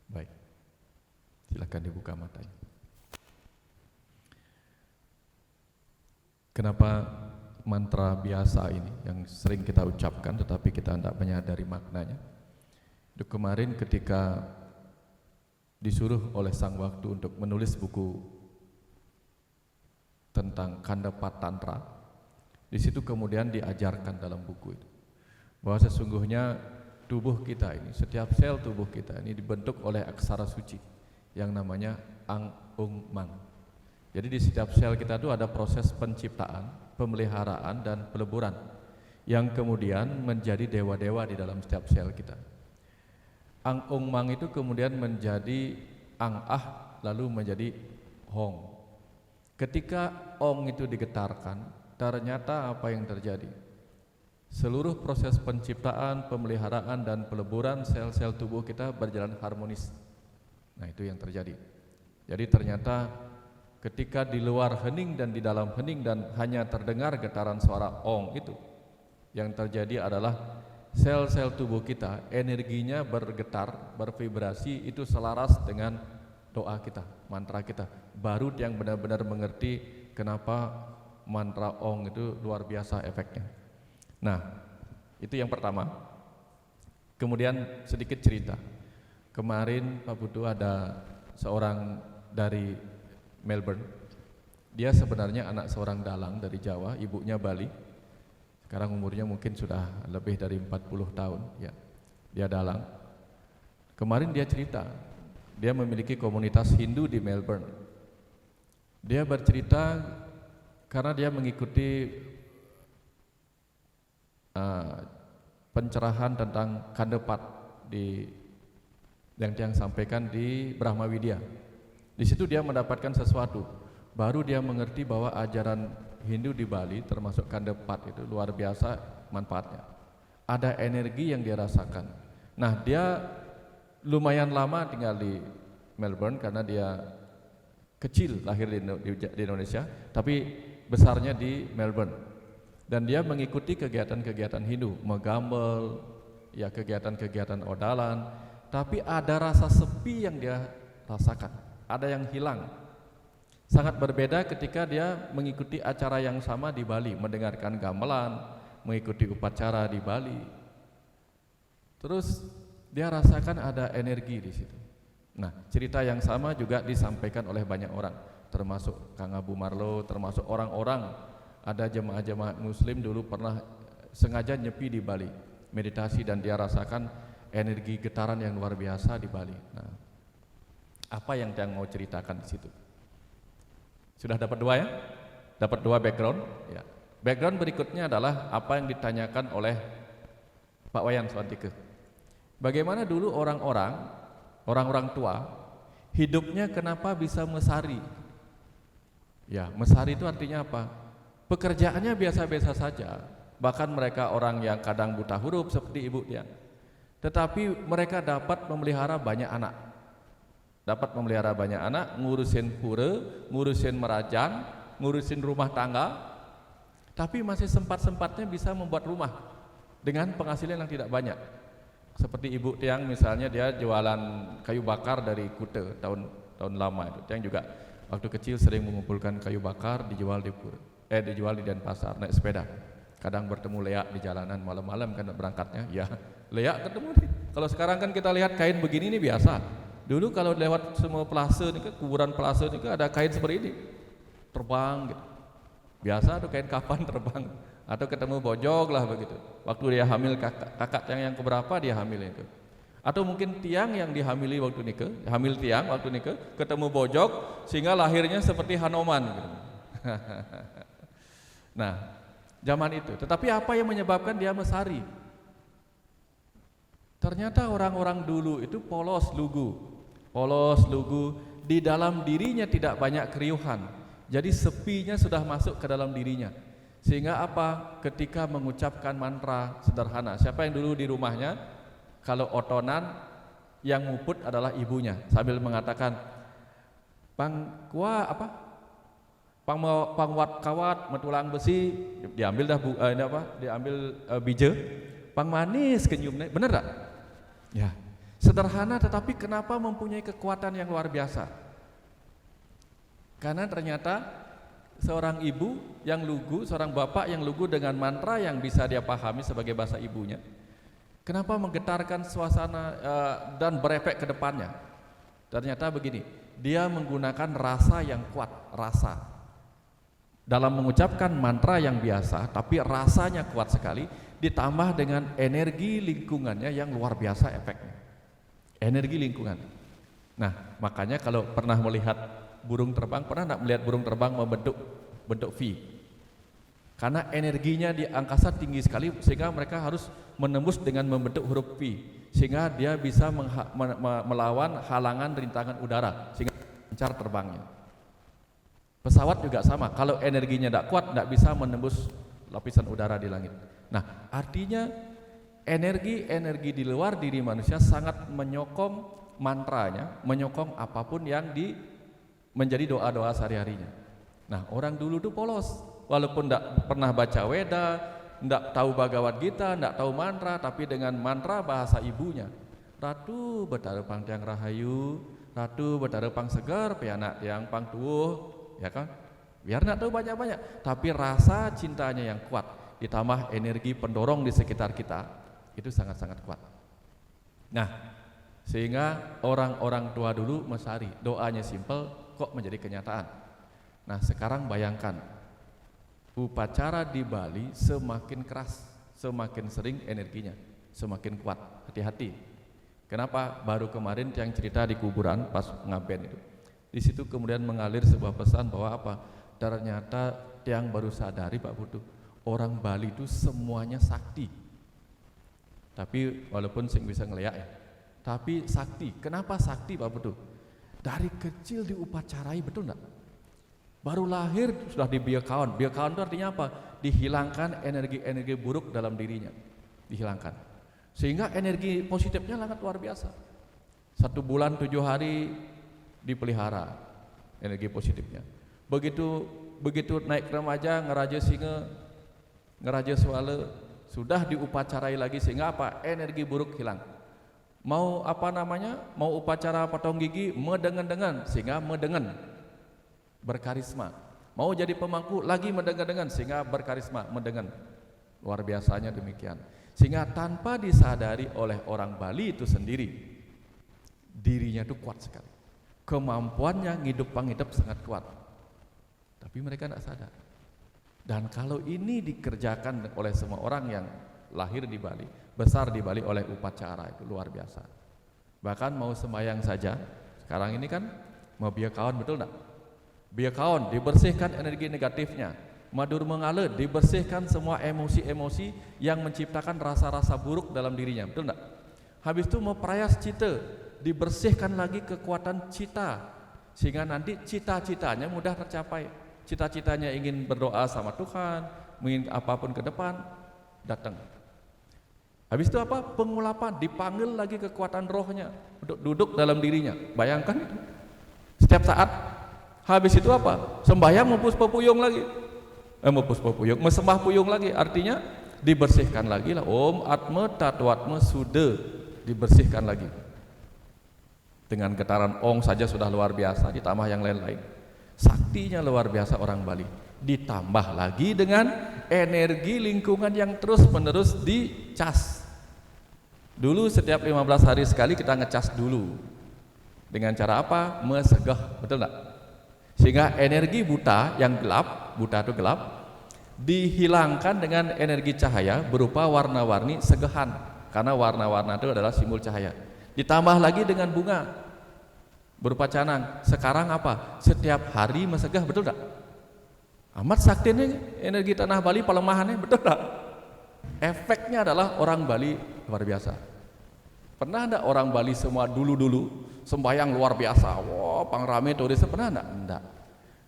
Baik, silakan dibuka matanya. Kenapa mantra biasa ini yang sering kita ucapkan tetapi kita tidak menyadari maknanya? Itu kemarin ketika disuruh oleh Sang Waktu untuk menulis buku tentang Kandepat Tantra, di situ kemudian diajarkan dalam buku itu bahwa sesungguhnya tubuh kita ini, setiap sel tubuh kita ini dibentuk oleh aksara suci yang namanya Ang Ung Mang. Jadi di setiap sel kita itu ada proses penciptaan, pemeliharaan dan peleburan yang kemudian menjadi dewa-dewa di dalam setiap sel kita. Ang Ung Mang itu kemudian menjadi Ang Ah lalu menjadi Hong. Ketika Ong itu digetarkan, ternyata apa yang terjadi? Seluruh proses penciptaan, pemeliharaan dan peleburan sel-sel tubuh kita berjalan harmonis. Nah, itu yang terjadi. Jadi ternyata ketika di luar hening dan di dalam hening dan hanya terdengar getaran suara ong itu, yang terjadi adalah sel-sel tubuh kita energinya bergetar, bervibrasi, itu selaras dengan doa kita, mantra kita. Baru yang benar-benar mengerti kenapa mantra ong itu luar biasa efeknya. Nah, itu yang pertama. Kemudian sedikit cerita. Kemarin Pak Putu ada seorang dari Melbourne. Dia sebenarnya anak seorang dalang dari Jawa, ibunya Bali. Sekarang umurnya mungkin sudah lebih dari 40 tahun ya. Dia dalang. Kemarin dia cerita, dia memiliki komunitas Hindu di Melbourne. Dia bercerita karena dia mengikuti pencerahan tentang Kandepat yang sampaikan di Brahma Widya. Di situ dia mendapatkan sesuatu. Baru dia mengerti bahwa ajaran Hindu di Bali termasuk Kandepat itu luar biasa manfaatnya. Ada energi yang dia rasakan. Nah, dia lumayan lama tinggal di Melbourne karena dia kecil lahir di Indonesia, tapi besarnya di Melbourne. Dan dia mengikuti kegiatan-kegiatan Hindu, menggambel, ya kegiatan-kegiatan odalan, tapi ada rasa sepi yang dia rasakan, ada yang hilang. Sangat berbeda ketika dia mengikuti acara yang sama di Bali, mendengarkan gamelan, mengikuti upacara di Bali. Terus dia rasakan ada energi di situ. Nah, cerita yang sama juga disampaikan oleh banyak orang, termasuk Kang Abu Marlo, termasuk orang-orang. Ada jemaah-jemaah muslim dulu pernah sengaja nyepi di Bali, meditasi, dan dia rasakan energi getaran yang luar biasa di Bali. Nah, apa yang dia mau ceritakan di situ? Sudah dapat dua ya? Dapat dua background ya. Background berikutnya adalah apa yang ditanyakan oleh Pak Wayan Swantike. Bagaimana dulu orang-orang tua hidupnya kenapa bisa mesari? Ya, mesari itu artinya apa? Pekerjaannya biasa-biasa saja. Bahkan mereka orang yang kadang buta huruf seperti ibu dia. Tetapi mereka dapat memelihara banyak anak. Dapat memelihara banyak anak, ngurusin pura, ngurusin merajang, ngurusin rumah tangga. Tapi masih sempat-sempatnya bisa membuat rumah dengan penghasilan yang tidak banyak. Seperti ibu Tiang misalnya, dia jualan kayu bakar dari Kute tahun lama itu. Tiang juga waktu kecil sering mengumpulkan kayu bakar dijual di pura. Dijual di Denpasar, naik sepeda. Kadang bertemu Lea di jalanan malam-malam kan berangkatnya. Ya, Lea ketemu nih. Kalau sekarang kan kita lihat kain begini ini biasa. Dulu kalau lewat semua plase nih, kuburan plase nih, ada kain seperti ini. Terbang gitu. Biasa tuh kain kapan terbang. Atau ketemu bojog lah begitu. Waktu dia hamil kakak yang keberapa dia hamil itu. Atau mungkin tiang yang dihamili waktu nikah, hamil tiang waktu nikah, ketemu bojog sehingga lahirnya seperti Hanoman gitu. Nah, zaman itu. Tetapi apa yang menyebabkan dia mesari? Ternyata orang-orang dulu itu polos lugu, di dalam dirinya tidak banyak keriuhan. Jadi sepinya sudah masuk ke dalam dirinya. Sehingga apa? Ketika mengucapkan mantra sederhana. Siapa yang dulu di rumahnya kalau otonan yang muput adalah ibunya sambil mengatakan pangwat kawat metulang besi, diambil dah diambil bije, pang manis kenyumnya, bener tak? Ya, sederhana tetapi kenapa mempunyai kekuatan yang luar biasa? Karena ternyata seorang ibu yang lugu, seorang bapak yang lugu dengan mantra yang bisa dia pahami sebagai bahasa ibunya, kenapa menggetarkan suasana dan berefek ke depannya? Ternyata begini, dia menggunakan rasa yang kuat, rasa. Dalam mengucapkan mantra yang biasa, tapi rasanya kuat sekali, ditambah dengan energi lingkungannya yang luar biasa efeknya. Energi lingkungan. Nah, makanya kalau pernah melihat burung terbang, pernah enggak melihat burung terbang membentuk V? Karena energinya di angkasa tinggi sekali sehingga mereka harus menembus dengan membentuk huruf V, sehingga dia bisa melawan halangan rintangan udara sehingga lancar terbangnya. Pesawat juga sama, kalau energinya tidak kuat tidak bisa menembus lapisan udara di langit. Nah, artinya energi di luar diri manusia sangat menyokong mantranya, menyokong apapun yang menjadi doa-doa sehari-harinya. Nah, orang dulu tuh polos, walaupun tidak pernah baca Weda, tidak tahu Bhagavad Gita, tidak tahu mantra, tapi dengan mantra bahasa ibunya, Ratu betarepang tiang rahayu, Ratu betarepang segar, pianak tiang pang tuwuh, ya kan? Biar tidak tahu banyak-banyak, tapi rasa cintanya yang kuat, ditambah energi pendorong di sekitar kita, itu sangat-sangat kuat. Nah, sehingga orang-orang tua dulu mesari, doanya simpel kok menjadi kenyataan. Nah, sekarang bayangkan, upacara di Bali semakin keras, semakin sering energinya, semakin kuat. Hati-hati. Kenapa? Baru kemarin yang cerita di kuburan pas ngaben itu, di situ kemudian mengalir sebuah pesan bahwa apa? Ternyata yang baru sadari Pak Putu, orang Bali itu semuanya sakti. Tapi walaupun sing bisa ngeliat ya, tapi sakti. Kenapa sakti Pak Putu? Dari kecil diupacarai, betul enggak? Baru lahir sudah dibiakaon. Biakaon itu artinya apa? Dihilangkan energi-energi buruk dalam dirinya, dihilangkan. Sehingga energi positifnya sangat luar biasa. 1 bulan 7 hari dipelihara energi positifnya. Begitu naik remaja, ngeraja singa, ngeraja suala, sudah diupacarai lagi sehingga apa? Energi buruk hilang. Mau apa namanya? Mau upacara potong gigi, medengan-dengan sehingga medengan, berkarisma. Mau jadi pemangku lagi mendengan-dengan sehingga berkarisma, mendengan. Luar biasanya demikian. Sehingga tanpa disadari oleh orang Bali itu sendiri, dirinya itu kuat sekali. Kemampuannya ngidup pangidep sangat kuat. Tapi mereka tidak sadar. Dan kalau ini dikerjakan oleh semua orang yang lahir di Bali, besar di Bali oleh upacara, itu luar biasa. Bahkan mau sembahyang saja, sekarang ini kan mau biakaon, betul enggak? Biakaon, dibersihkan energi negatifnya. Madur mengalir, dibersihkan semua emosi-emosi yang menciptakan rasa-rasa buruk dalam dirinya, betul enggak? Habis itu mau prayas cita, dibersihkan lagi kekuatan cita, sehingga nanti cita-citanya mudah tercapai. Cita-citanya ingin berdoa sama Tuhan, ingin apapun ke depan, datang. Habis itu apa? Pengulapan, dipanggil lagi kekuatan rohnya untuk duduk dalam dirinya. Bayangkan itu. Setiap saat. Habis itu apa? Sembahyang mau puspa puyung lagi. Mesembah puyung lagi. Artinya dibersihkan lagi lah. Om Atma Tatwatma Sude, dibersihkan lagi. Dengan getaran Ong saja sudah luar biasa, ditambah yang lain-lain. Saktinya luar biasa orang Bali. Ditambah lagi dengan energi lingkungan yang terus-menerus dicas. Dulu setiap 15 hari sekali kita ngecas dulu. Dengan cara apa? Mesegah, betul enggak? Sehingga energi buta yang gelap, buta itu gelap, dihilangkan dengan energi cahaya berupa warna-warni segahan. Karena warna-warna itu adalah simbol cahaya. Ditambah lagi dengan bunga berupa canang. Sekarang apa? Setiap hari mesegah, betul tak? Amat saktinya energi tanah Bali pelemahannya, betul tak? Efeknya adalah orang Bali luar biasa. Pernah enggak orang Bali semua dulu-dulu sembahyang luar biasa? Wah, pangrame turis, pernah enggak? Enggak.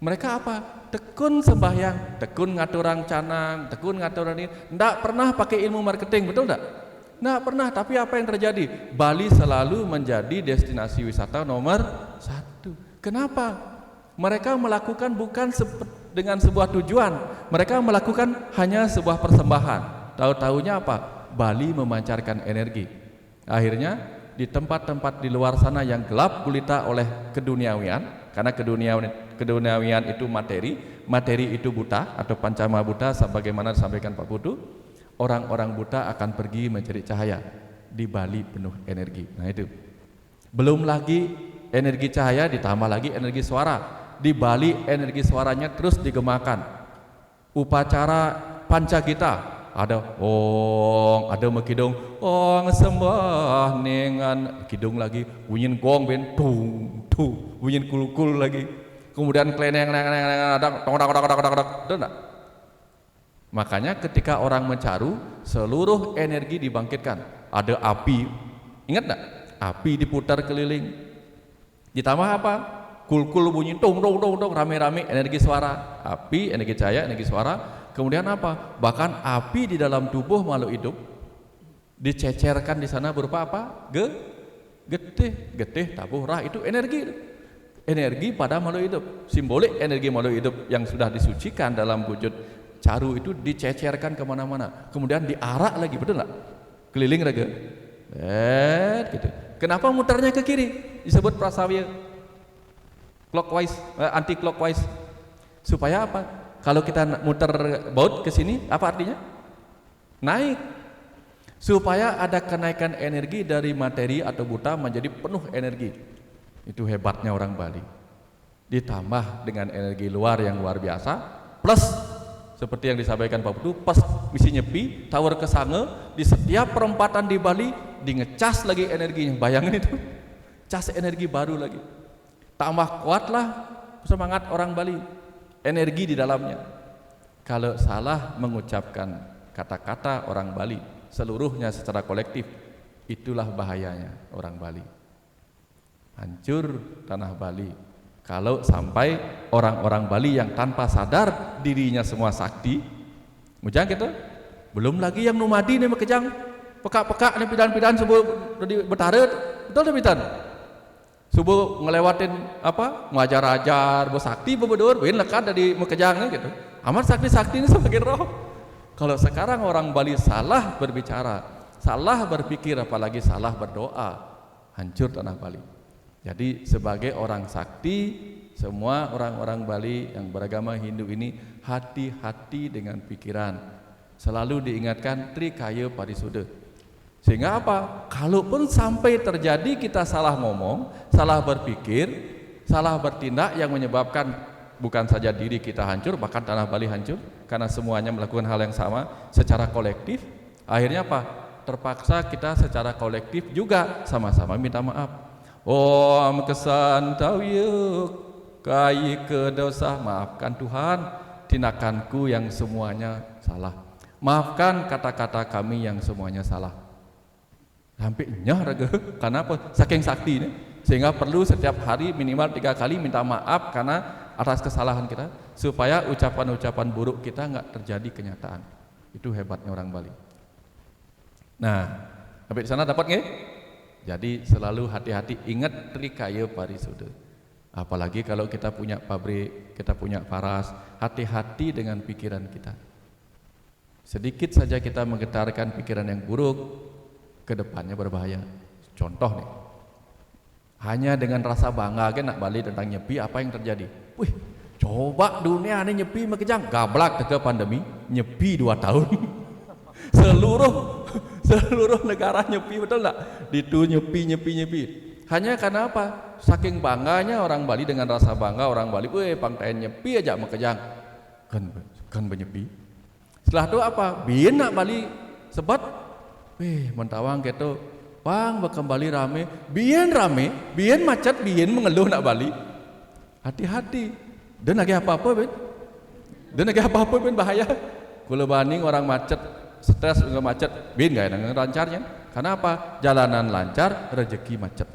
Mereka apa? Tekun sembahyang, tekun ngaturang canang, tekun ngaturang ini. Enggak pernah pakai ilmu marketing, betul enggak? Nah pernah, tapi apa yang terjadi? Bali selalu menjadi destinasi wisata nomor 1. Kenapa? Mereka melakukan bukan dengan sebuah tujuan, mereka melakukan hanya sebuah persembahan. Tahu-tahunya apa? Bali memancarkan energi. Akhirnya di tempat-tempat di luar sana yang gelap gulita oleh keduniawian, karena keduniawian itu materi itu buta atau pancama buta, sebagaimana disampaikan Pak Putu. Orang-orang buta akan pergi mencari cahaya. Di Bali penuh energi. Nah itu. Belum lagi energi cahaya, ditambah lagi energi suara. Di Bali energi suaranya terus digemakan. Upacara pancagita, ada ong, ada mekidung, ong sembah nengan, kidung lagi, bunyin gong ben tung, bunyin kul lagi. Kemudian kleneng ada tong enggak? Makanya ketika orang mencaru, seluruh energi dibangkitkan. Ada api, ingat enggak? Api diputar keliling. Ditambah apa? Kul bunyi dong, rame-rame energi suara. Api, energi cahaya, energi suara. Kemudian apa? Bahkan api di dalam tubuh makhluk hidup dicecerkan di sana berupa apa? Getih, tabuh rah, itu energi. energi pada makhluk hidup. Simbolik energi makhluk hidup yang sudah disucikan dalam wujud caru itu dicecerkan kemana-mana, kemudian diarak lagi, betul nggak? Keliling lagi, gitu. Kenapa muternya ke kiri? Disebut prasawiya clockwise, anti clockwise. Supaya apa? Kalau kita muter baut ke sini, apa artinya? Naik. Supaya ada kenaikan energi dari materi atau buta menjadi penuh energi. Itu hebatnya orang Bali. Ditambah dengan energi luar yang luar biasa, plus seperti yang disampaikan Pak Putu, pas misi nyepi, tower kesange, di setiap perempatan di Bali, di ngecas lagi energinya. Bayangin itu, cas energi baru lagi. Tambah kuatlah semangat orang Bali, energi di dalamnya. Kalau salah mengucapkan kata-kata orang Bali, seluruhnya secara kolektif, itulah bahayanya orang Bali. Hancur tanah Bali kalau sampai orang-orang Bali yang tanpa sadar dirinya semua sakti, mujang gitu. Belum lagi yang numadi nih Mekejang, peka-peka nih pidan-pidan subuh betareut, betul pidan. Subuh ngelewatin apa? Ngajar-ajar, bersakti bebedur, win lekat dari Mekejang gitu. Amat sakti-sakti ini sebagai roh. Kalau sekarang orang Bali salah berbicara, salah berpikir, apalagi salah berdoa, hancur tanah Bali. Jadi sebagai orang sakti, semua orang-orang Bali yang beragama Hindu ini hati-hati dengan pikiran. Selalu diingatkan Trikaya Parisuddha. Sehingga apa? Kalaupun sampai terjadi kita salah ngomong, salah berpikir, salah bertindak yang menyebabkan bukan saja diri kita hancur, bahkan tanah Bali hancur karena semuanya melakukan hal yang sama secara kolektif. Akhirnya apa? Terpaksa kita secara kolektif juga sama-sama minta maaf. Om kesan tawyuk kai ke dosa, maafkan Tuhan tindakanku yang semuanya salah, maafkan kata-kata kami yang semuanya salah. Sampai nyah raga, karena apa? Saking sakti ini, sehingga perlu setiap hari minimal 3 kali minta maaf karena atas kesalahan kita, supaya ucapan-ucapan buruk kita nggak terjadi kenyataan. Itu hebatnya orang Bali. Nah, sampai di sana dapat nggak? Jadi selalu hati-hati, ingat Trikaya Parisuddha. Apalagi kalau kita punya pabrik, kita punya paras, hati-hati dengan pikiran kita. Sedikit saja kita menggetarkan pikiran yang buruk, ke depannya berbahaya. Contoh nih, hanya dengan rasa bangga kan nak balik tentang nyepi, apa yang terjadi? Wih, coba dunia ini nyepi Mekejang, gablak ke pandemi, nyepi 2 tahun. seluruh negara nyepi, betul enggak? Itu nyepi. Hanya karena apa? Saking bangganya orang Bali, dengan rasa bangga orang Bali, weh pangtain nyepi aja Mekejang. Kan menyepi. Setelah itu apa? Biar nak Bali sebat, weh mentawang gitu, pang kembali rame, biar macet, biar mengeluh nak Bali. Hati-hati. Dan lagi apa-apa ben bahaya. Kalau banding orang macet, stres enggak macet, bin enggak enak lancarnya. Karena apa? Jalanan lancar, rezeki macet.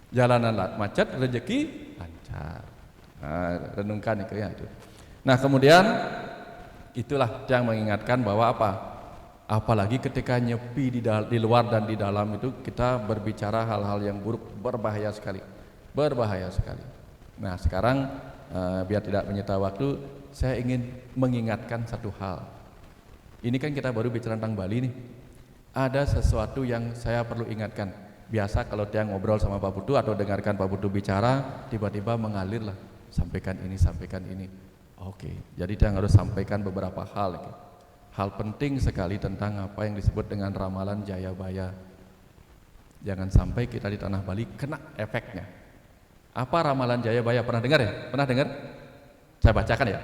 Jalanan macet, rezeki lancar. Nah, renungkan itu. Nah, kemudian itulah yang mengingatkan bahwa apa? Apalagi ketika nyepi di luar dan di dalam itu kita berbicara hal-hal yang buruk, berbahaya sekali. Nah, sekarang biar tidak menyita waktu, saya ingin mengingatkan satu hal. Ini kan kita baru bicara tentang Bali nih. Ada sesuatu yang saya perlu ingatkan. Biasa kalau Tiang ngobrol sama Pak Putu atau dengarkan Pak Putu bicara, tiba-tiba mengalir lah, sampaikan ini. Oke, jadi Tiang harus sampaikan beberapa hal. Hal penting sekali tentang apa yang disebut dengan ramalan Jayabaya. Jangan sampai kita di tanah Bali kena efeknya. Apa ramalan Jayabaya? Pernah dengar ya? Pernah dengar? Saya bacakan ya.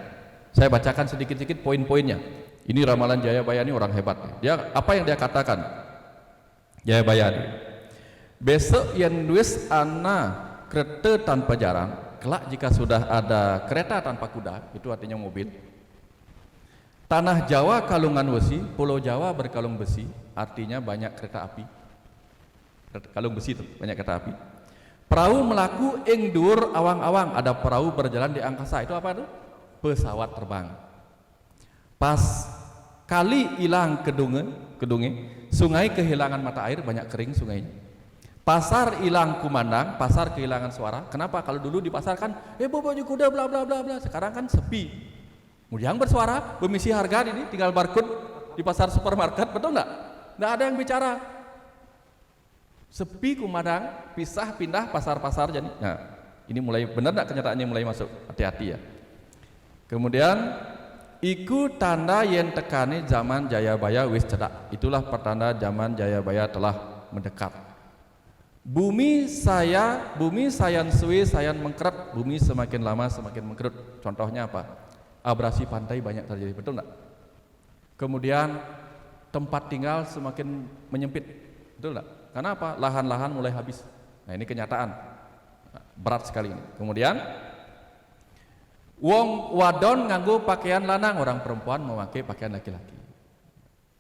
Saya bacakan sedikit-sedikit poin-poinnya. Ini ramalan Jayabaya ini orang hebat. Dia apa yang dia katakan? Jayabaya ini. Besok yang duis ana kereta tanpa jalan, kelak jika sudah ada kereta tanpa kuda, itu artinya mobil. Tanah Jawa kalungan besi, Pulau Jawa berkalung besi, artinya banyak kereta api. Kalung besi itu banyak kereta api. Perahu melaku ing dhuwur awang-awang, ada perahu berjalan di angkasa, itu apa itu? Pesawat terbang. Pas kali hilang kedunge, sungai kehilangan mata air, banyak kering sungainya. Pasar hilang kumandang, pasar kehilangan suara. Kenapa? Kalau dulu di pasar kan, baju kuda bla bla bla bla. Sekarang kan sepi. Kemudian bersuara, pemisi harga ini tinggal barcode di pasar supermarket, betul nggak? Nggak ada yang bicara. Sepi kumandang, pisah pindah pasar-pasar jadi. Nah, ini mulai benar nggak kenyataannya mulai masuk? Hati-hati ya. Kemudian iku tanda yen tekani zaman Jayabaya wis cedak. Itulah pertanda zaman Jayabaya telah mendekat. Bumi sayan suwi sayan mengkerut, bumi semakin lama semakin mengkerut. Contohnya apa? Abrasi pantai banyak terjadi, betul nggak? Kemudian tempat tinggal semakin menyempit, betul nggak? Karena apa? Lahan-lahan mulai habis. Nah ini kenyataan, berat sekali ini. Kemudian wong wadon nganggo pakaian lanang, orang perempuan memakai pakaian laki-laki.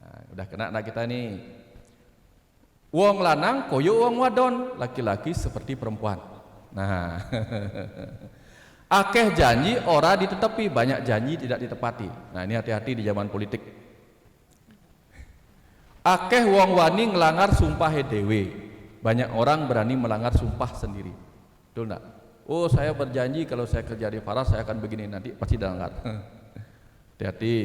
Nah, udah kena kita nih. Wong lanang koyo wong wadon, laki-laki seperti perempuan. Nah, akeh janji ora ditetepi, banyak janji tidak ditepati. Nah ini hati-hati di zaman politik. Akeh wong wani ngelanggar sumpah dewe, banyak orang berani melanggar sumpah sendiri. Betul enggak? Oh saya berjanji kalau saya kerja di Faras saya akan begini, nanti pasti dilanggar. Hati-hati.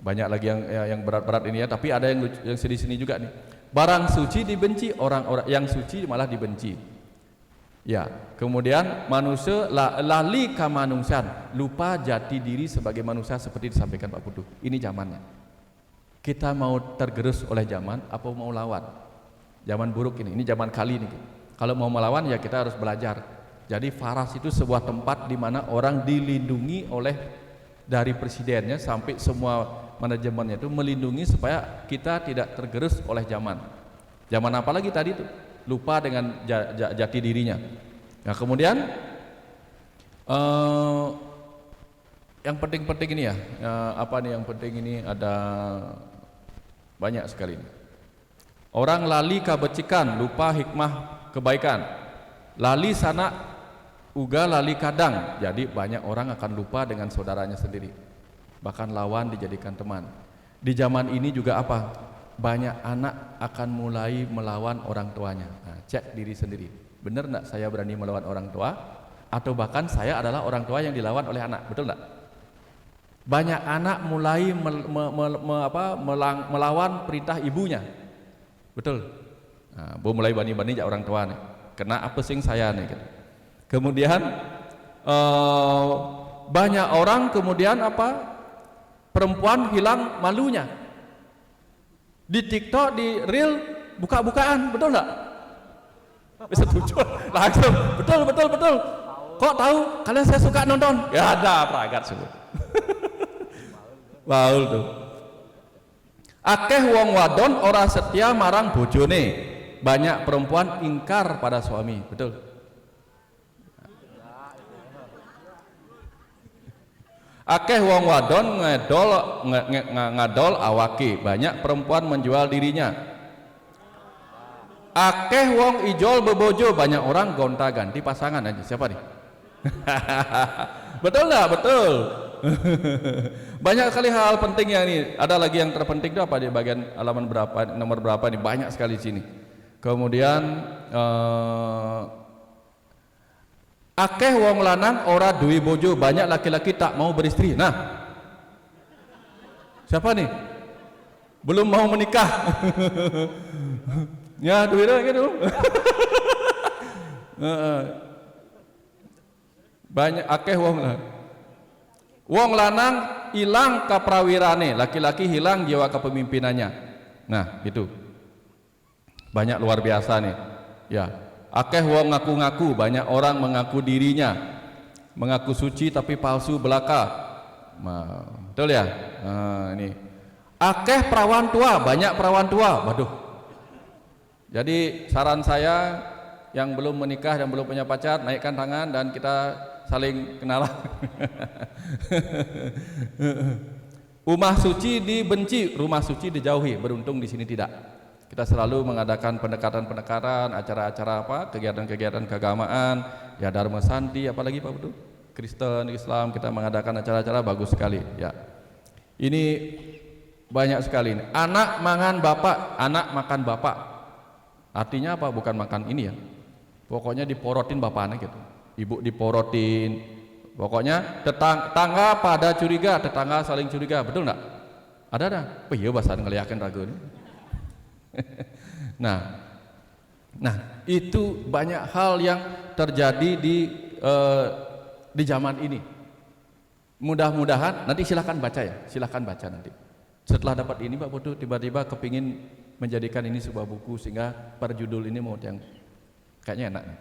Banyak lagi yang berat-berat ini ya, tapi ada yang sedih-sedih juga nih. Barang suci dibenci, orang-orang yang suci malah dibenci. Ya, kemudian manusia lali kamanungsan, lupa jati diri sebagai manusia seperti disampaikan Pak Putu. Ini zamannya. Kita mau tergerus oleh zaman apa mau lawan? Zaman buruk ini zaman kali ini. Kalau mau melawan ya kita harus belajar. Jadi Faras itu sebuah tempat di mana orang dilindungi oleh dari presidennya sampai semua manajemennya itu melindungi supaya kita tidak tergerus oleh zaman. Zaman apa lagi tadi itu? Lupa dengan jati dirinya. Nah kemudian yang penting-penting ini ya, apa nih yang penting ini ada banyak sekali. Orang lali kabecikan, lupa hikmah kebaikan. Lali sana uga lali kadang. Jadi banyak orang akan lupa dengan saudaranya sendiri. Bahkan lawan dijadikan teman. Di zaman ini juga apa? Banyak anak akan mulai melawan orang tuanya. Nah, cek diri sendiri. Benar enggak saya berani melawan orang tua? Atau bahkan saya adalah orang tua yang dilawan oleh anak, betul enggak? Banyak anak mulai melawan perintah ibunya. Betul. Nah, mulai bani-bani orang tua nih. Kena apa sing saya nih gitu. Kemudian banyak orang kemudian apa? Perempuan hilang malunya. Di TikTok, di Reel buka-bukaan, betul enggak? Setuju. Langsung, betul. Kok tahu? Kalian saya suka nonton. Ya ada peragat sebut. Baul tuh. Akeh wong wadon ora setia marang bojone. Banyak perempuan ingkar pada suami, betul. Akeh wong wadon ngadol awake, banyak perempuan menjual dirinya. Akeh wong ijol bebojo, banyak orang gonta-ganti pasangan aja. Siapa nih? Betul nggak? Betul. Banyak sekali hal penting yang ini. Ada lagi yang terpenting itu apa di bagian halaman berapa, nomor berapa nih? Banyak sekali di sini. Kemudian akeh wong lanang ora duwe bojo, banyak laki-laki tak mau beristri. Nah, siapa nih? Belum mau menikah. Ya, duwe gitu. Banyak akeh wong lanang hilang kaprawirane, laki-laki hilang jiwa kepemimpinannya. Nah, itu. Banyak luar biasa nih. Ya. Akeh wong ngaku-ngaku, banyak orang mengaku dirinya, mengaku suci tapi palsu belaka. Betul ya? Ini. Akeh perawan tua, banyak perawan tua. Waduh. Jadi saran saya yang belum menikah dan belum punya pacar, naikkan tangan dan kita saling kenalan. Rumah suci dibenci, rumah suci dijauhi. Beruntung di sini tidak. Kita selalu mengadakan pendekatan-pendekatan, acara-acara apa, kegiatan-kegiatan keagamaan, ya Dharma Santi, apalagi Pak Betul, Kristen, Islam, kita mengadakan acara-acara bagus sekali. Ya, ini banyak sekali. Anak mangan bapak, anak makan bapak. Artinya apa? Bukan makan ini ya. Pokoknya diporotin bapaknya gitu. Ibu diporotin. Pokoknya tetangga pada curiga, tetangga saling curiga, betul enggak? Ada dah. Oh iya bahasa ngeliatin ragu ini. Nah, itu banyak hal yang terjadi di zaman ini. Mudah-mudahan nanti silakan baca ya, silakan baca nanti. Setelah dapat ini Pak Putu tiba-tiba kepingin menjadikan ini sebuah buku sehingga perjudul ini mau yang kayaknya enak nih.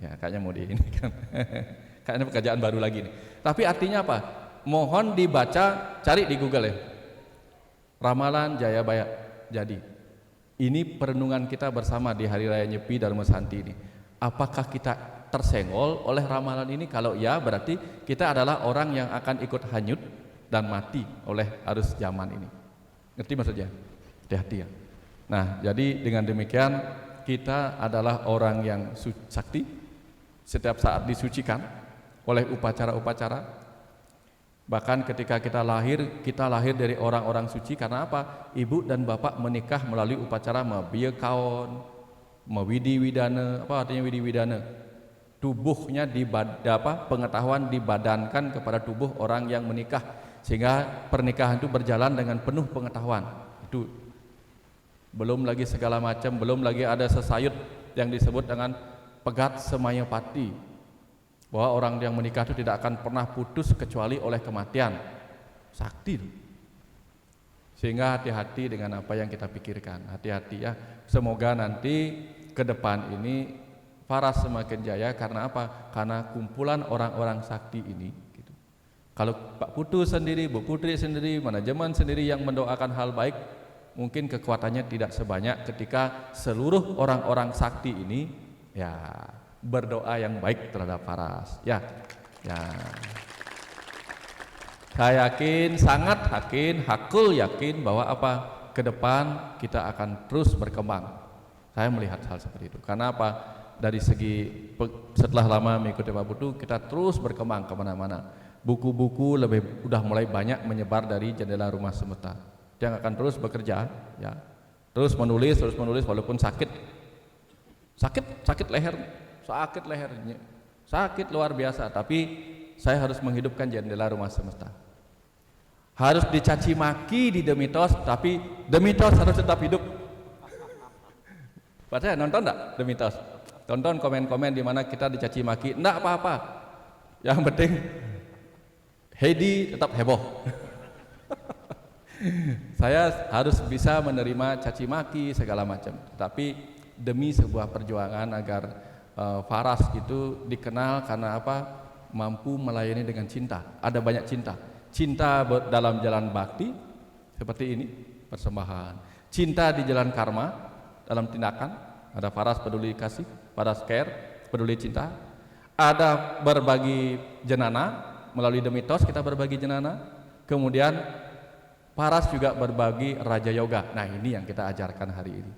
Ya kayaknya mau di ini kan. Kayaknya pekerjaan baru lagi nih. Tapi artinya apa? Mohon dibaca, cari di Google ya. Ramalan Jayabaya jadi. Ini perenungan kita bersama di Hari Raya Nyepi Dharma Santi ini. Apakah kita tersenggol oleh ramalan ini? Kalau ya berarti kita adalah orang yang akan ikut hanyut dan mati oleh arus zaman ini. Ngerti maksudnya? Hati-hati ya. Nah, jadi dengan demikian kita adalah orang yang sakti, setiap saat disucikan oleh upacara-upacara. Bahkan ketika kita lahir dari orang-orang suci. Karena apa? Ibu dan bapak menikah melalui upacara mabiya kaon, mawidi widana. Apa artinya widi widana? Tubuhnya pengetahuan dibadankan kepada tubuh orang yang menikah, sehingga pernikahan itu berjalan dengan penuh pengetahuan. Itu belum lagi segala macam, belum lagi ada sesayut yang disebut dengan pegat semayapati, bahwa orang yang menikah itu tidak akan pernah putus kecuali oleh kematian. Sakti. Sehingga hati-hati dengan apa yang kita pikirkan. Hati-hati ya. Semoga nanti ke depan ini Faras semakin jaya. Karena apa? Karena kumpulan orang-orang sakti ini gitu. Kalau Pak Putu sendiri, Bu Putri sendiri, manajemen sendiri yang mendoakan hal baik, mungkin kekuatannya tidak sebanyak ketika seluruh orang-orang sakti ini ya berdoa yang baik terhadap Faras. Ya. Saya yakin, sangat hakul yakin bahwa apa? Ke depan kita akan terus berkembang. Saya melihat hal seperti itu. Karena apa? Dari segi setelah lama mengikuti Pak Putu, kita terus berkembang kemana-mana. Buku-buku udah mulai banyak menyebar dari jendela rumah semesta. Yang akan terus bekerja, ya, terus menulis walaupun sakit lehernya, sakit luar biasa. Tapi saya harus menghidupkan jendela rumah semesta. Harus dicaci maki di Demitos, tapi Demitos harus tetap hidup. Padahal nonton enggak Demitos? Tonton komen-komen di mana kita dicaci maki, enggak apa-apa. Yang penting Heidi tetap heboh. Saya harus bisa menerima caci maki segala macam. Tapi demi sebuah perjuangan agar Faras itu dikenal karena apa? Mampu melayani dengan cinta. Ada banyak cinta. Cinta dalam jalan bakti seperti ini, persembahan. Cinta di jalan karma dalam tindakan. Ada Faras peduli kasih, Faras care, peduli cinta. Ada berbagi jenana melalui Demitos, kita berbagi jenana. Kemudian Faras juga berbagi raja yoga. Nah, ini yang kita ajarkan hari ini.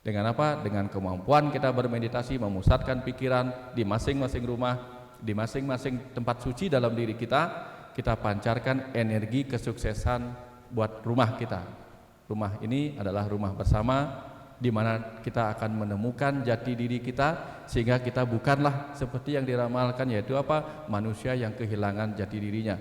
Dengan apa? Dengan kemampuan kita bermeditasi, memusatkan pikiran di masing-masing rumah, di masing-masing tempat suci dalam diri kita pancarkan energi kesuksesan buat rumah kita. Rumah ini adalah rumah bersama, di mana kita akan menemukan jati diri kita, sehingga kita bukanlah seperti yang diramalkan, yaitu apa? Manusia yang kehilangan jati dirinya.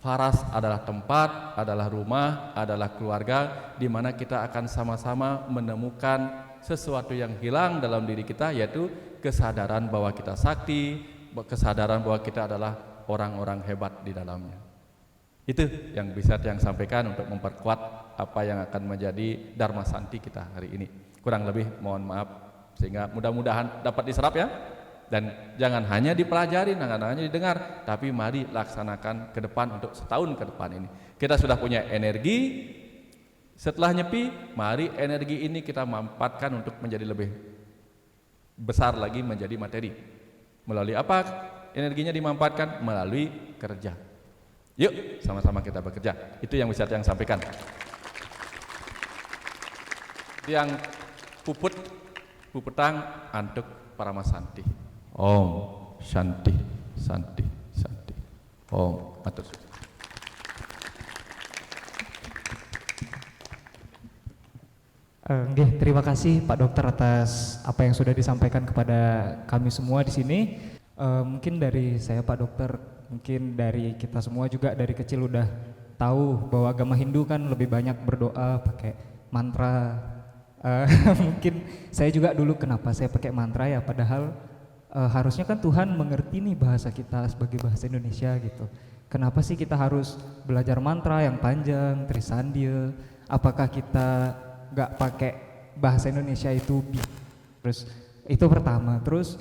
Faras adalah tempat, adalah rumah, adalah keluarga, di mana kita akan sama-sama menemukan sesuatu yang hilang dalam diri kita, yaitu kesadaran bahwa kita sakti, kesadaran bahwa kita adalah orang-orang hebat di dalamnya. Itu yang bisa yang sampaikan untuk memperkuat apa yang akan menjadi Dharma Santi kita hari ini. Kurang lebih mohon maaf, sehingga mudah-mudahan dapat diserap ya. Dan jangan hanya dipelajari, jangan hanya didengar, tapi mari laksanakan ke depan untuk setahun ke depan ini. Kita sudah punya energi, setelah nyepi, mari energi ini kita manfaatkan untuk menjadi lebih besar lagi, menjadi materi. Melalui apa energinya dimanfaatkan? Melalui kerja. Yuk, sama-sama kita bekerja. Itu yang bisa yang sampaikan. Yang puputang antuk Paramasanti. Om Shanti Santi Santi. Om atur. Nggih, terima kasih Pak Dokter atas apa yang sudah disampaikan kepada kami semua di sini. Mungkin dari saya Pak Dokter, mungkin dari kita semua juga dari kecil udah tahu bahwa agama Hindu kan lebih banyak berdoa pakai mantra. Mungkin saya juga dulu kenapa saya pakai mantra ya, padahal harusnya kan Tuhan mengerti nih bahasa kita sebagai bahasa Indonesia gitu. Kenapa sih kita harus belajar mantra yang panjang, Trisandya? Apakah kita nggak pakai bahasa Indonesia itu? Terus itu pertama. Terus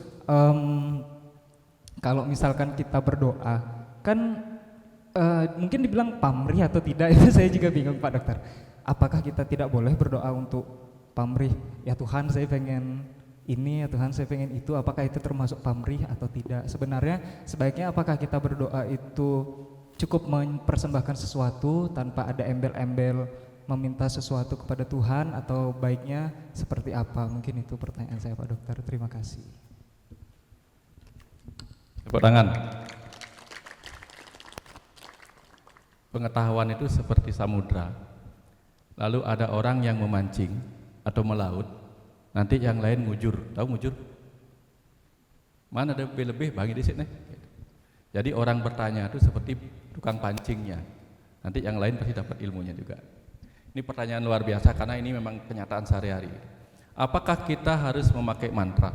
kalau misalkan kita berdoa kan mungkin dibilang pamrih atau tidak itu saya juga bingung Pak Dokter. Apakah kita tidak boleh berdoa untuk pamrih? Ya Tuhan saya pengen ini, ya Tuhan saya pengen itu. Apakah itu termasuk pamrih atau tidak? Sebenarnya sebaiknya apakah kita berdoa itu cukup mempersembahkan sesuatu tanpa ada embel-embel meminta sesuatu kepada Tuhan, atau baiknya seperti apa? Mungkin itu pertanyaan saya Pak Dokter. Terima kasih. Tepuk tangan. Pengetahuan itu seperti samudra. Lalu ada orang yang memancing atau melaut, nanti yang lain ngujur. Tahu ngujur? Mana ada lebih bagi di sini. Jadi orang bertanya itu seperti tukang pancingnya. Nanti yang lain pasti dapat ilmunya juga. Ini pertanyaan luar biasa karena ini memang kenyataan sehari-hari. Apakah kita harus memakai mantra?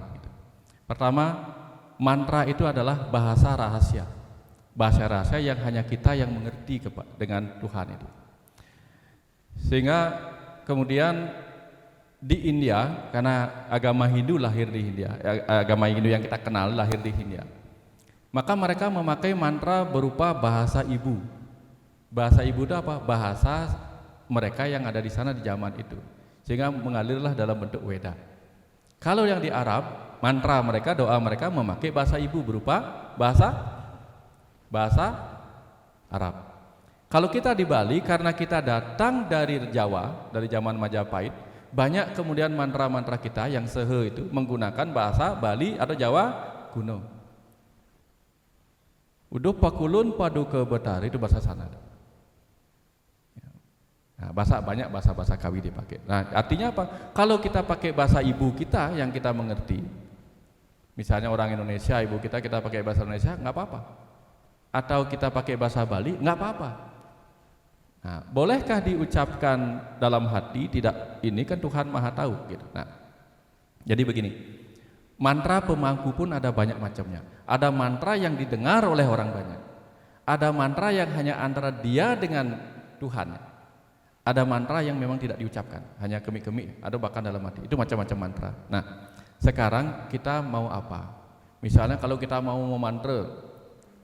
Pertama, mantra itu adalah bahasa rahasia. Bahasa rahasia yang hanya kita yang mengerti dengan Tuhan itu. Sehingga kemudian di India, karena agama Hindu lahir di India, agama Hindu yang kita kenal lahir di India, maka mereka memakai mantra berupa bahasa ibu. Bahasa ibu itu apa? Bahasa mereka yang ada di sana di zaman itu, sehingga mengalirlah dalam bentuk Weda. Kalau yang di Arab, mantra mereka, doa mereka memakai bahasa ibu berupa bahasa Arab. Kalau kita di Bali, karena kita datang dari Jawa, dari zaman Majapahit, banyak kemudian mantra-mantra kita yang sehe itu menggunakan bahasa Bali atau Jawa kuno. Uduh pakulun padu ke betari itu bahasa sana. Nah, banyak bahasa kawi dipakai. Nah, artinya apa? Kalau kita pakai bahasa ibu kita yang kita mengerti, misalnya orang Indonesia, ibu kita pakai bahasa Indonesia, nggak apa-apa. Atau kita pakai bahasa Bali, nggak apa-apa. Nah, bolehkah diucapkan dalam hati? Tidak. Ini kan Tuhan Maha Tahu. Gitu. Nah, jadi begini. Mantra pemangku pun ada banyak macamnya. Ada mantra yang didengar oleh orang banyak. Ada mantra yang hanya antara dia dengan Tuhan. Ada mantra yang memang tidak diucapkan, hanya kemik-kemik, ada bahkan dalam hati. Itu macam-macam mantra. Nah, sekarang kita mau apa? Misalnya kalau kita mau memantra,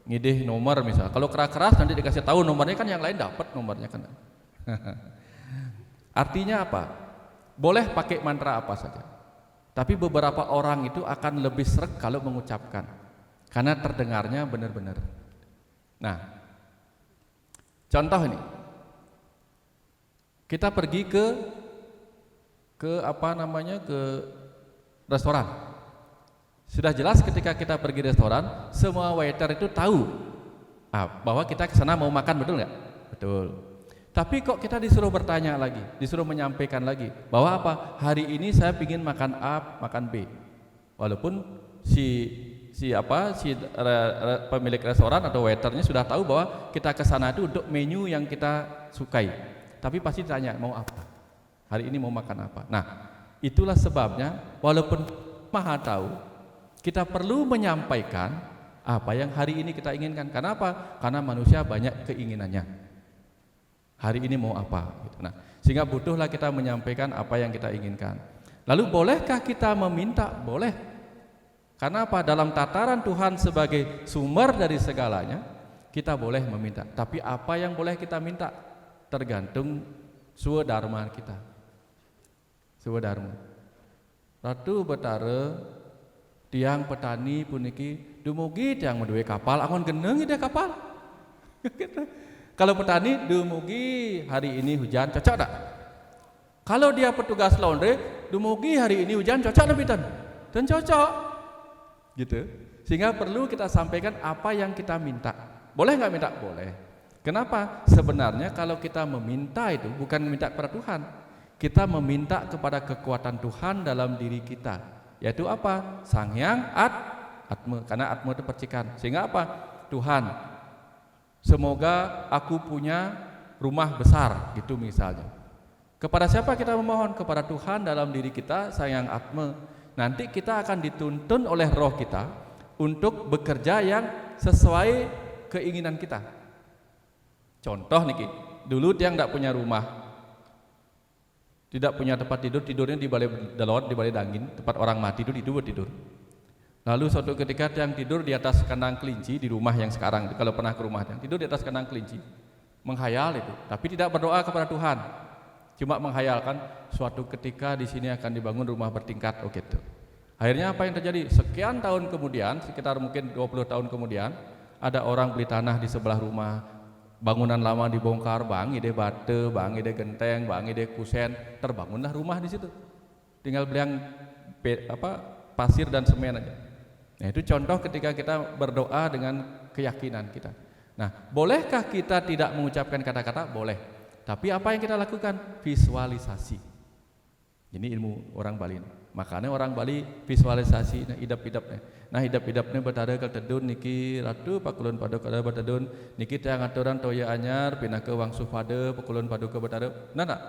ngidih nomor misalnya. Kalau keras-keras nanti dikasih tahu nomornya, kan yang lain dapat nomornya kan. Artinya apa? Boleh pakai mantra apa saja. Tapi beberapa orang itu akan lebih sreg kalau mengucapkan, karena terdengarnya benar-benar. Nah, contoh ini. Kita pergi ke restoran. Sudah jelas ketika kita pergi restoran, semua waiter itu tahu bahwa kita ke sana mau makan, betul nggak? Betul. Tapi kok kita disuruh bertanya lagi, disuruh menyampaikan lagi bahwa apa? Hari ini saya ingin makan A, makan B. Walaupun pemilik restoran atau waiternya sudah tahu bahwa kita ke sana itu untuk menu yang kita sukai. Tapi pasti ditanya mau apa, hari ini mau makan apa. Nah, itulah sebabnya walaupun Maha Tahu, kita perlu menyampaikan apa yang hari ini kita inginkan. Karena apa? Karena manusia banyak keinginannya. Hari ini mau apa? Nah, sehingga butuhlah kita menyampaikan apa yang kita inginkan. Lalu bolehkah kita meminta? Boleh. Karena apa? Dalam tataran Tuhan sebagai sumber dari segalanya, kita boleh meminta. Tapi apa yang boleh kita minta? Tergantung swadharma kita. Swadharma. Ratu Betara tiang petani puniki dumugi tiang menduwe kapal, angon geneng ide kapal. Kalau petani dumugi hari ini hujan, cocok tak? Kalau dia petugas laundry, dumugi hari ini hujan, cocok lebih dan cocok. Gitu. Sehingga perlu kita sampaikan apa yang kita minta. Boleh nggak minta? Boleh. Kenapa? Sebenarnya kalau kita meminta itu bukan meminta kepada Tuhan, kita meminta kepada kekuatan Tuhan dalam diri kita, yaitu apa? Sang Hyang Atma, karena Atma itu percikan. Sehingga apa? Tuhan, semoga aku punya rumah besar, gitu misalnya. Kepada siapa kita memohon? Kepada Tuhan dalam diri kita, Sang Hyang Atma. Nanti kita akan dituntun oleh roh kita untuk bekerja yang sesuai keinginan kita. Contoh niki, dulu dia nggak punya rumah, tidak punya tempat tidur, tidurnya di balai dalot, di balai dangin, tempat orang mati itu tidur. Lalu suatu ketika yang tidur di atas kandang kelinci di rumah yang sekarang, kalau pernah ke rumah yang tidur di atas kandang kelinci, menghayal itu, tapi tidak berdoa kepada Tuhan, cuma menghayalkan suatu ketika di sini akan dibangun rumah bertingkat, oh gitu. Akhirnya apa yang terjadi? Sekian tahun kemudian, sekitar mungkin 20 tahun kemudian, ada orang beli tanah di sebelah rumah, bangunan lama dibongkar, bang ide batu, bang ide genteng, bang ide kusen, terbangunlah rumah di situ. Tinggal beliang pasir dan semen aja. Nah, itu contoh ketika kita berdoa dengan keyakinan kita. Nah, bolehkah kita tidak mengucapkan kata-kata? Boleh. Tapi apa yang kita lakukan? Visualisasi. Ini ilmu orang Bali. Makanya orang Bali visualisasi idap-idapnya. Nah, idap-idapnya betara kal tedun niki ratu pakulun padu kada betadun niki tayang aturan toya anyar pindah ke wangsuh pada pakulun padu ke betara. Nah.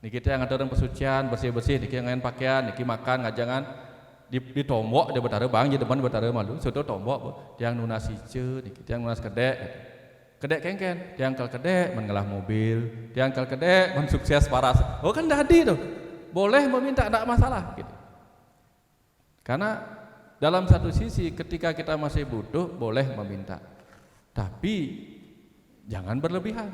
Niki tayang aturan pesucian bersih-bersih niki ngayan pakaian niki makan ngajangan ditombok dia betara bang jadi depan betara malu soto tombok tiang nunas hijau niki tiang nunas kedek kengken tiang kal kedek mengelah mobil tiang kal kedek mensukses paras oh kan dadi tuh boleh meminta tidak masalah gitu. Karena dalam satu sisi ketika kita masih butuh boleh meminta, tapi jangan berlebihan.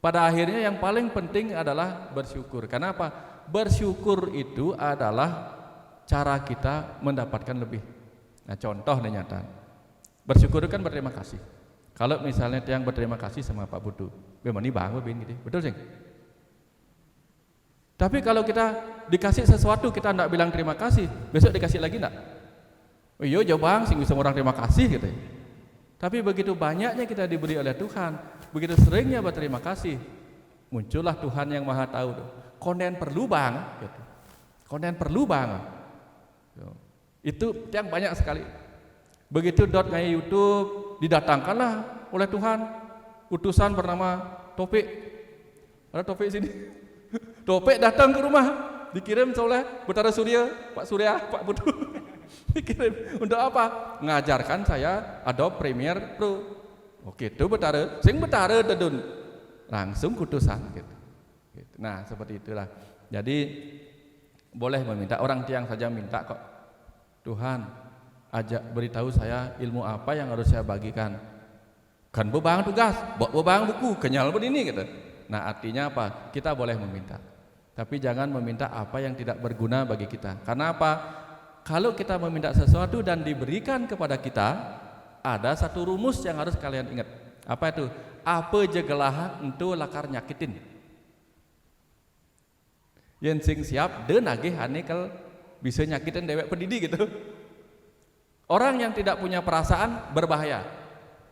Pada akhirnya yang paling penting adalah bersyukur. Karena apa? Bersyukur itu adalah cara kita mendapatkan lebih. Nah, contoh nih nyata. Bersyukur itu kan berterima kasih. Kalau misalnya tiang berterima kasih sama Pak Butuh, memang ini bang, gitu. Betul sih? Tapi kalau kita dikasih sesuatu kita tidak bilang terima kasih, besok dikasih lagi enggak? Oh iya jauh bang, sing bisa orang terima kasih gitu. Tapi begitu banyaknya kita diberi oleh Tuhan, begitu seringnya berterima kasih, muncullah Tuhan yang Maha Tahu. Konten perlu bang, gitu. Konten perlu bang. Itu yang banyak sekali. Begitu dot ngaya YouTube didatangkanlah oleh Tuhan utusan bernama Topik. Ada Topik sini. Topik datang ke rumah, dikirim oleh Betara Surya, Pak Surya, Pak Butuh. Dikirim untuk apa? Ngajarkan saya Adobe Premiere Pro. Oke, itu Betara, sing Betara dedun. Langsung kutusan gitu. Nah, seperti itulah. Jadi boleh meminta, orang tiang saja minta kok. Tuhan, ajak beritahu saya ilmu apa yang harus saya bagikan. Kan bebang tugas, bebang buku, kenyal begini gitu. Nah, artinya apa? Kita boleh meminta, tapi jangan meminta apa yang tidak berguna bagi kita. Karena apa? Kalau kita meminta sesuatu dan diberikan kepada kita, ada satu rumus yang harus kalian ingat. Apa itu? Apa jegelah untuk lakar nyakitin. Yen sing siap de nagih ane kal bisa nyakitin dewek pendidik gitu. Orang yang tidak punya perasaan berbahaya.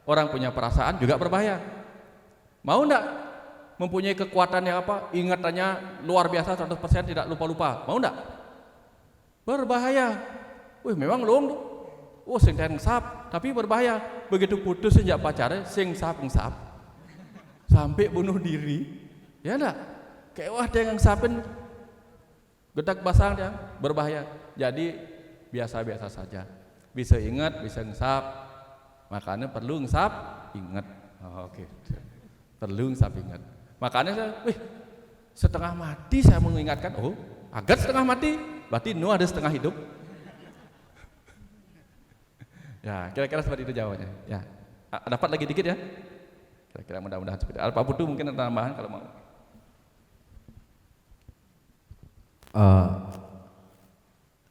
Orang punya perasaan juga berbahaya. Mau enggak mempunyai kekuatan yang apa? Ingatannya luar biasa 100% tidak lupa-lupa. Mau enggak? Berbahaya. Wih, memang belum. Oh, sing sap, tapi berbahaya. Begitu putus sejak pacarnya, sing sap. Sampai bunuh diri. Ya enggak? Kayak wah dia yang sapin gedak basang dia, berbahaya. Jadi biasa-biasa saja. Bisa ingat, bisa ngesap. Makanya perlu ngesap, ingat. Oh, oke. Perlu ngesap ingat. Makanya saya, setengah mati saya mengingatkan, oh agar setengah mati, berarti nu ada setengah hidup. Ya, kira-kira seperti itu jawabannya. Ya, dapat lagi dikit ya. Kira-kira mudah-mudahan seperti itu. Pak Putu mungkin ada tambahan kalau mau.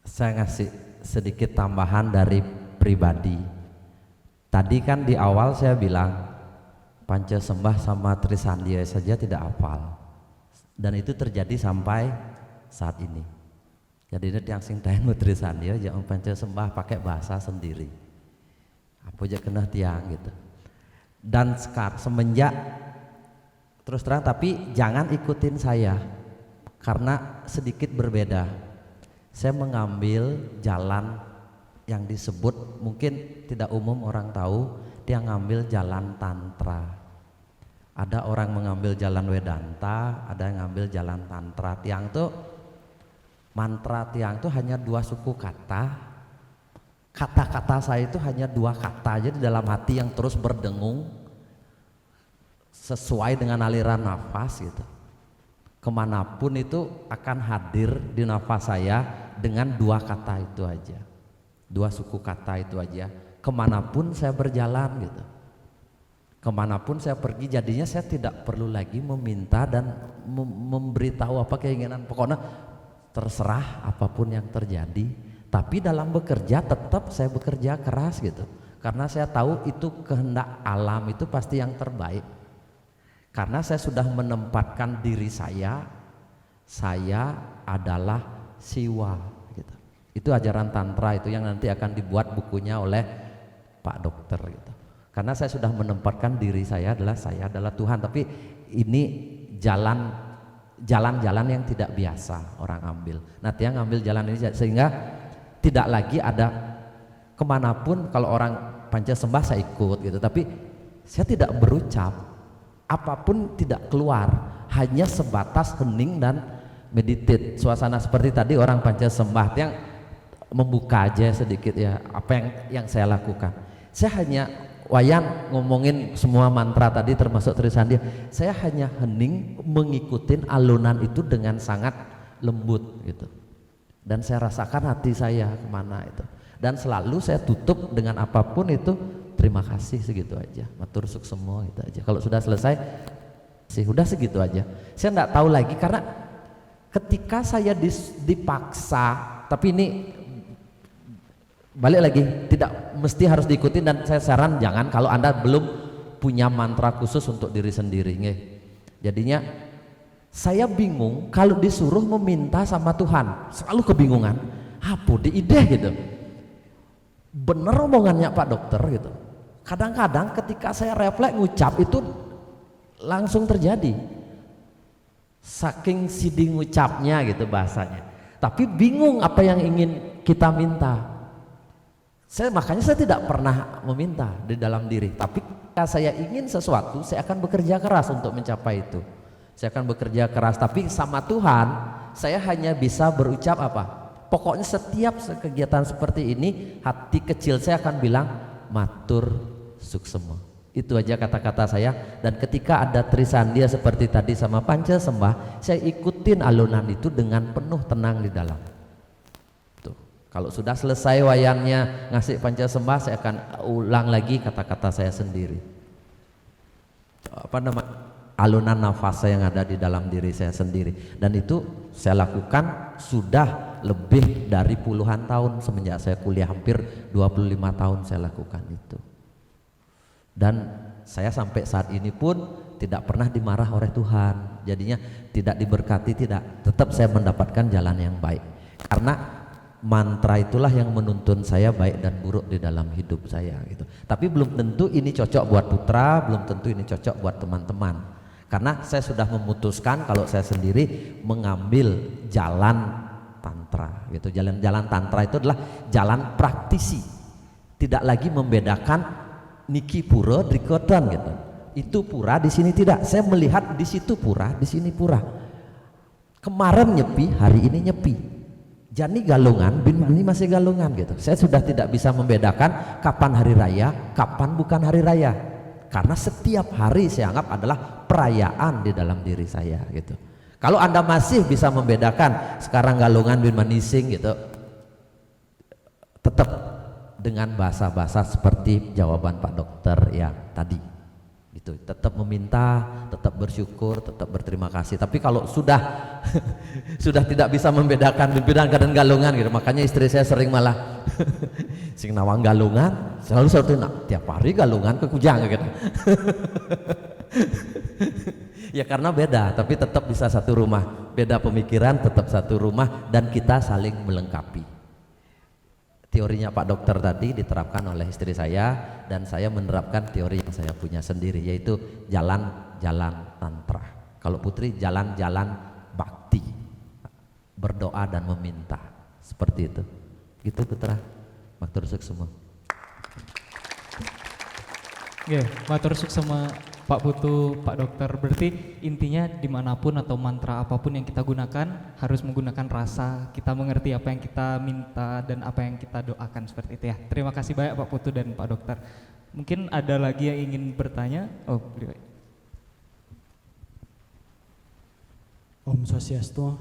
Saya ngasih sedikit tambahan dari pribadi. Tadi kan di awal saya bilang Panca Sembah sama Trisandia saja tidak hafal, dan itu terjadi sampai saat ini. Jadi ini yang sing tahan Trisandia jangan Panca Sembah pakai bahasa sendiri. Apa aja kena tiang gitu. Dan semenjak terus terang, tapi jangan ikutin saya. karena sedikit berbeda. Saya mengambil jalan yang disebut, mungkin tidak umum orang tahu, dia ngambil jalan tantra. Ada orang mengambil jalan Vedanta, ada yang ngambil jalan tantra. Tiang tuh, mantra tiang tuh hanya 2 suku kata. Kata-kata saya itu hanya 2 kata aja di dalam hati yang terus berdengung sesuai dengan aliran nafas gitu. Kemanapun itu akan hadir di nafas saya dengan 2 kata itu aja, 2 suku kata itu aja. Kemanapun saya berjalan gitu, kemanapun saya pergi, jadinya saya tidak perlu lagi meminta dan memberitahu apa keinginan. Pokoknya terserah apapun yang terjadi. Tapi dalam bekerja tetap saya bekerja keras gitu, karena saya tahu itu kehendak alam, itu pasti yang terbaik. Karena saya sudah menempatkan diri saya adalah siwa gitu. Itu ajaran tantra itu yang nanti akan dibuat bukunya oleh Pak Dokter gitu. Karena saya sudah menempatkan diri saya adalah Tuhan. Tapi ini jalan-jalan yang tidak biasa orang ambil. Nah, dia ngambil jalan ini sehingga tidak lagi ada kemanapun kalau orang panca sembah saya ikut gitu, tapi saya tidak berucap apapun, tidak keluar, hanya sebatas hening dan meditate. Suasana seperti tadi orang panca sembah yang membuka aja sedikit ya apa yang saya lakukan. Saya hanya Wayan ngomongin semua mantra tadi termasuk Trisandi, saya hanya hening mengikuti alunan itu dengan sangat lembut gitu. Dan saya rasakan hati saya kemana itu, dan selalu saya tutup dengan apapun itu terima kasih, segitu aja, matur suksemo itu aja. Kalau sudah selesai udah segitu aja. Saya enggak tahu lagi, karena ketika saya dipaksa, tapi ini balik lagi tidak mesti harus diikuti, dan saya saran jangan kalau Anda belum punya mantra khusus untuk diri sendiri nge. Jadinya saya bingung kalau disuruh meminta sama Tuhan, selalu kebingungan. Apa di ide gitu. Bener omongannya Pak Dokter gitu. Kadang-kadang ketika saya refleks ngucap itu langsung terjadi. Saking sidi ngucapnya gitu bahasanya. Tapi bingung apa yang ingin kita minta. Makanya saya tidak pernah meminta di dalam diri. Tapi ketika saya ingin sesuatu, saya akan bekerja keras untuk mencapai itu. Saya akan bekerja keras, tapi sama Tuhan saya hanya bisa berucap apa? Pokoknya setiap kegiatan seperti ini hati kecil saya akan bilang matur suksema. Itu aja kata-kata saya. Dan ketika ada Trisandia seperti tadi sama panca sembah, saya ikutin alunan itu dengan penuh tenang di dalam. Tuh. Kalau sudah selesai wayannya ngasih panca sembah, saya akan ulang lagi kata-kata saya sendiri. Apa nama? Alunan nafas yang ada di dalam diri saya sendiri, dan itu saya lakukan sudah lebih dari puluhan tahun semenjak saya kuliah, hampir 25 tahun saya lakukan itu, dan saya sampai saat ini pun tidak pernah dimarah oleh Tuhan, jadinya tidak diberkati, tetap saya mendapatkan jalan yang baik, karena mantra itulah yang menuntun saya baik dan buruk di dalam hidup saya gitu. Tapi belum tentu ini cocok buat putra, belum tentu ini cocok buat teman-teman. Karena saya sudah memutuskan kalau saya sendiri mengambil jalan tantra gitu. Jalan tantra itu adalah jalan praktisi. Tidak lagi membedakan niki pura drikoton gitu. Itu pura, di sini tidak. Saya melihat di situ pura, di sini pura. Kemarin nyepi, hari ini nyepi. Jani galungan, bin ini masih galungan gitu. Saya sudah tidak bisa membedakan kapan hari raya, kapan bukan hari raya. Karena setiap hari saya anggap adalah perayaan di dalam diri saya gitu. Kalau Anda masih bisa membedakan sekarang galungan bin manising gitu, tetap dengan bahasa-bahasa seperti jawaban Pak Dokter yang tadi gitu, tetap meminta, tetap bersyukur, tetap berterima kasih. Tapi kalau sudah sudah tidak bisa membedakan pimpinan dan galungan gitu, makanya istri saya sering malah sing nawang galungan, selalu seperti tiap hari galungan ke kujang gitu. Ya karena beda, tapi tetap bisa satu rumah, beda pemikiran tetap satu rumah, dan kita saling melengkapi. Teorinya Pak Dokter tadi diterapkan oleh istri saya, dan saya menerapkan teori yang saya punya sendiri, yaitu jalan-jalan tantra. Kalau Putri jalan-jalan bakti berdoa dan meminta. Seperti itu. Gitu Putra. Matur suksema. Oke, matur suksema Pak Putu, Pak Dokter. Berarti intinya dimanapun atau mantra apapun yang kita gunakan harus menggunakan rasa, kita mengerti apa yang kita minta dan apa yang kita doakan, seperti itu ya. Terima kasih banyak Pak Putu dan Pak Dokter. Mungkin ada lagi yang ingin bertanya? Oh, beliau. Om Swastiastu.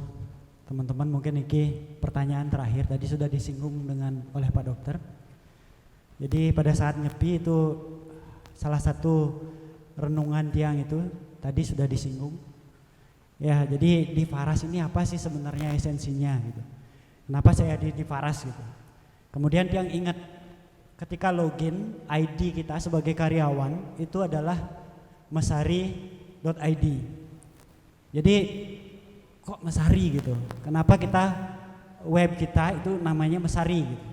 Teman-teman, mungkin ini pertanyaan terakhir tadi sudah disinggung oleh Pak Dokter. Jadi pada saat nyepi itu salah satu renungan tiang itu tadi sudah disinggung. Ya, jadi di Faras ini apa sih sebenarnya esensinya gitu. Kenapa saya di Faras gitu. Kemudian tiang ingat ketika login ID kita sebagai karyawan itu adalah mesari.id. Jadi kok Mesari gitu. Kenapa kita web kita itu namanya Mesari gitu.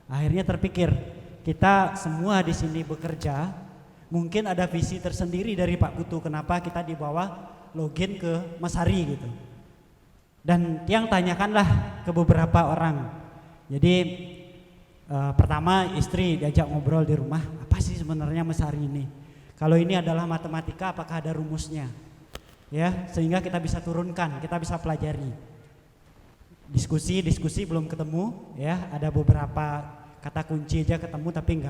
Akhirnya terpikir, kita semua di sini bekerja, mungkin ada visi tersendiri dari Pak Putu kenapa kita dibawa login ke Mesari gitu. Dan yang tanyakanlah ke beberapa orang. Jadi pertama istri diajak ngobrol di rumah, apa sih sebenarnya Mesari ini? Kalau ini adalah matematika, apakah ada rumusnya? Ya, sehingga kita bisa turunkan, kita bisa pelajari. Diskusi belum ketemu, ya, ada beberapa kata kunci aja ketemu tapi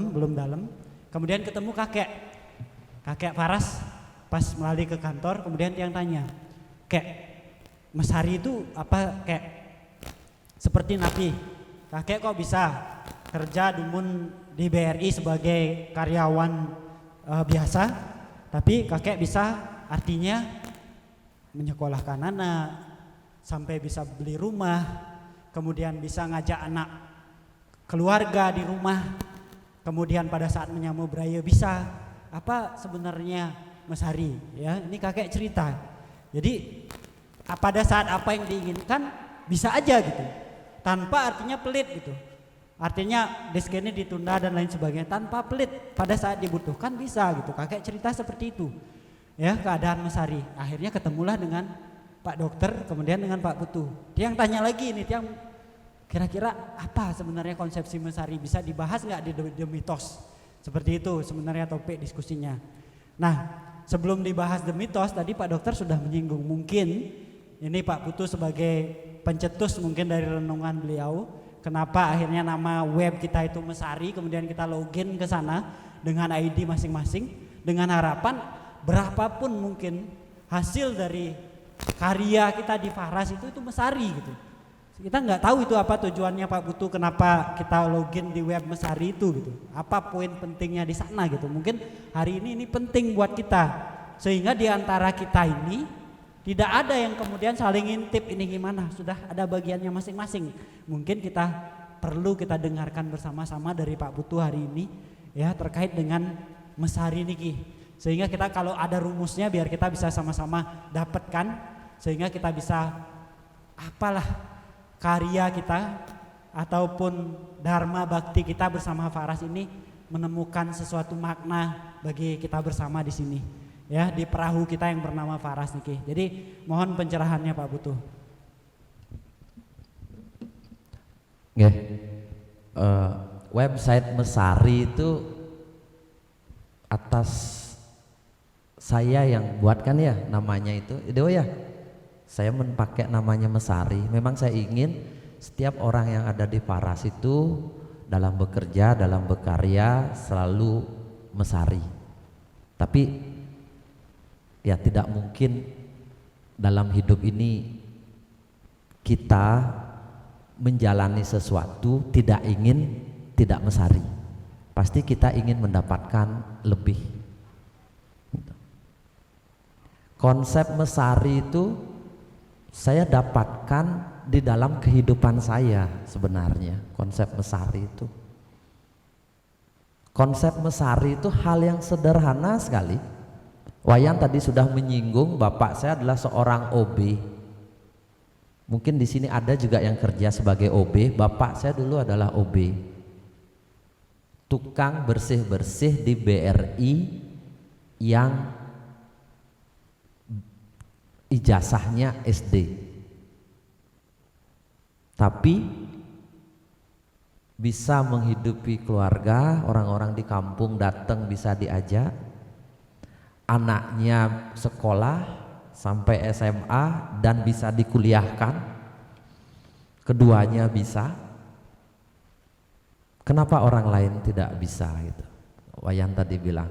belum dalam. Kemudian ketemu kakek Faras pas melalui ke kantor, kemudian yang tanya, "Kek, Mesari itu apa, Kek?" Seperti Nabi, kakek kok bisa kerja dumun di BRI sebagai karyawan biasa, tapi kakek bisa artinya menyekolahkan anak, sampai bisa beli rumah, kemudian bisa ngajak anak keluarga di rumah, kemudian pada saat menyambut beraya bisa. Apa sebenarnya Mesari? Ya, ini kakek cerita. Jadi pada saat apa yang diinginkan bisa aja gitu, tanpa artinya pelit gitu. Artinya diskennya ditunda dan lain sebagainya tanpa pelit, pada saat dibutuhkan bisa gitu. Kakek cerita seperti itu. Ya, keadaan Mesari. Akhirnya ketemulah dengan Pak Dokter, kemudian dengan Pak Putu. Dia yang tanya lagi nih, yang kira-kira apa sebenarnya konsepsi Mesari, bisa dibahas nggak di The Mitos? Seperti itu sebenarnya topik diskusinya. Nah, sebelum dibahas The Mitos, tadi Pak Dokter sudah menyinggung, mungkin ini Pak Putu sebagai pencetus mungkin dari renungan beliau, kenapa akhirnya nama web kita itu Mesari, kemudian kita login ke sana dengan ID masing-masing, dengan harapan berapapun mungkin hasil dari karya kita di Faras itu Mesari gitu. Kita nggak tahu itu apa tujuannya Pak Putu, kenapa kita login di web Mesari itu gitu. Apa poin pentingnya di sana gitu. Mungkin hari ini penting buat kita, sehingga di antara kita ini tidak ada yang kemudian saling ngintip ini gimana, sudah ada bagiannya masing-masing. Mungkin perlu kita dengarkan bersama-sama dari Pak Putu hari ini ya, terkait dengan Mesari niki. Sehingga kita kalau ada rumusnya biar kita bisa sama-sama dapatkan, sehingga kita bisa apalah karya kita ataupun dharma bakti kita bersama Faras ini menemukan sesuatu makna bagi kita bersama di sini ya, di perahu kita yang bernama Faras niki. Jadi mohon pencerahannya Pak Putu. Nggih. Website Mesari itu atas saya yang buatkan ya, namanya itu ya. Saya pakai namanya Mesari. Memang saya ingin setiap orang yang ada di Faras itu dalam bekerja, dalam berkarya selalu Mesari. Tapi ya tidak mungkin dalam hidup ini kita menjalani sesuatu tidak Mesari. Pasti kita ingin mendapatkan lebih. Konsep Mesari itu saya dapatkan di dalam kehidupan saya sebenarnya. Konsep Mesari itu hal yang sederhana sekali. Wayan tadi sudah menyinggung, bapak saya adalah seorang OB. Mungkin di sini ada juga yang kerja sebagai OB. Bapak saya dulu adalah OB, tukang bersih-bersih di BRI yang ijazahnya SD. tapi bisa menghidupi keluarga, orang-orang di kampung datang bisa diajak, anaknya sekolah sampai SMA dan bisa dikuliahkan, keduanya bisa. Kenapa orang lain tidak bisa gitu? Wayan tadi bilang,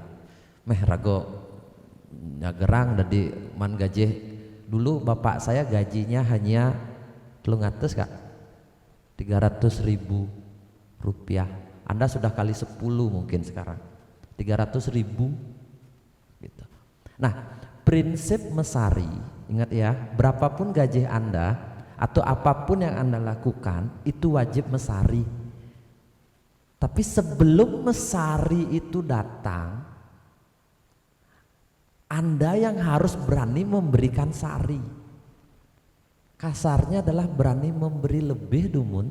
meh rago nyagerang dari man gaji. Dulu bapak saya gajinya hanya 300 kak, 300.000 rupiah. Anda sudah kali 10 mungkin sekarang, 300.000 gitu. Nah, prinsip mesari, ingat ya, berapapun gaji Anda atau apapun yang Anda lakukan itu wajib mesari. Tapi sebelum mesari itu datang, Anda yang harus berani memberikan sari. Kasarnya adalah berani memberi lebih, Dumun.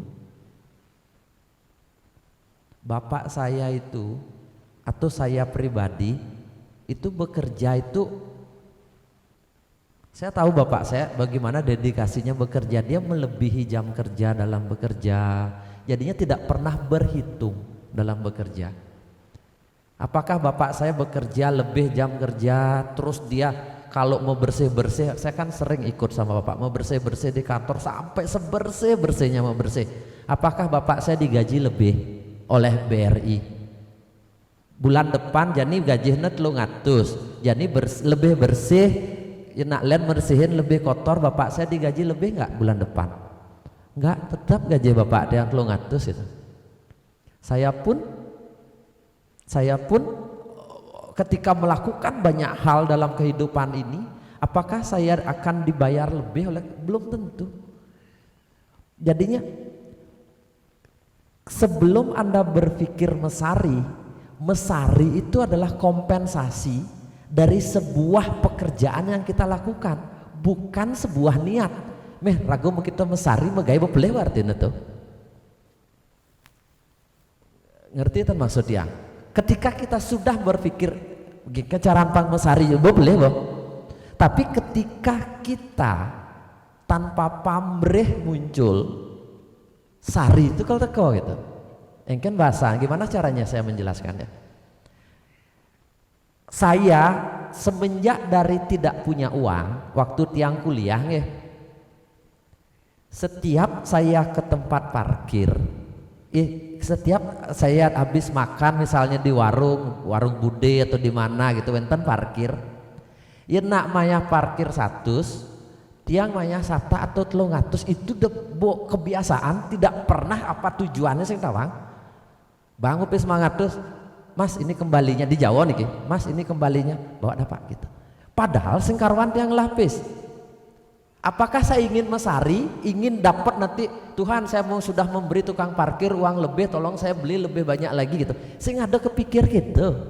Bapak saya itu atau saya pribadi itu bekerja itu, saya tahu bapak saya bagaimana dedikasinya bekerja. Dia melebihi jam kerja dalam bekerja, jadinya tidak pernah berhitung dalam bekerja. Apakah bapak saya bekerja lebih jam kerja, terus dia kalau mau bersih-bersih, saya kan sering ikut sama bapak, mau bersih-bersih di kantor sampai sebersih-bersihnya mau bersih. Apakah bapak saya digaji lebih oleh BRI? Bulan depan jadi gajinya 300, jadi lebih bersih, ya nak lain bersihin lebih kotor, bapak saya digaji lebih nggak bulan depan? Enggak, tetap gaji bapak dia 300 itu. Saya pun ketika melakukan banyak hal dalam kehidupan ini, apakah saya akan dibayar lebih oleh? Belum tentu. Jadinya sebelum Anda berpikir mesari, mesari itu adalah kompensasi dari sebuah pekerjaan yang kita lakukan, bukan sebuah niat. Meh ragu mau kita mesari megai boleh artinya tuh. Ngerti itu maksudnya? Ketika kita sudah berpikir cara pang mesari boleh boh. Tapi ketika kita tanpa pamrih muncul sari itu kalau teko gitu. Engken bahasa gimana caranya saya menjelaskannya? Saya semenjak dari tidak punya uang waktu tiang kuliah nih, setiap saya ke tempat parkir, setiap saya habis makan misalnya di warung bude atau di mana gitu, enten parkir, ya nak maya parkir 100, tiang maya sata atau 300 itu debo kebiasaan, tidak pernah apa tujuannya sing tawang. Bang upis 100, mas ini kembalinya di Jawa nih, mas ini kembalinya bawa dapat gitu. Padahal sing karuan tiang lapis. Apakah saya ingin mesari, ingin dapat nanti Tuhan saya mau sudah memberi tukang parkir uang lebih, tolong saya beli lebih banyak lagi gitu. Saya ada kepikir gitu.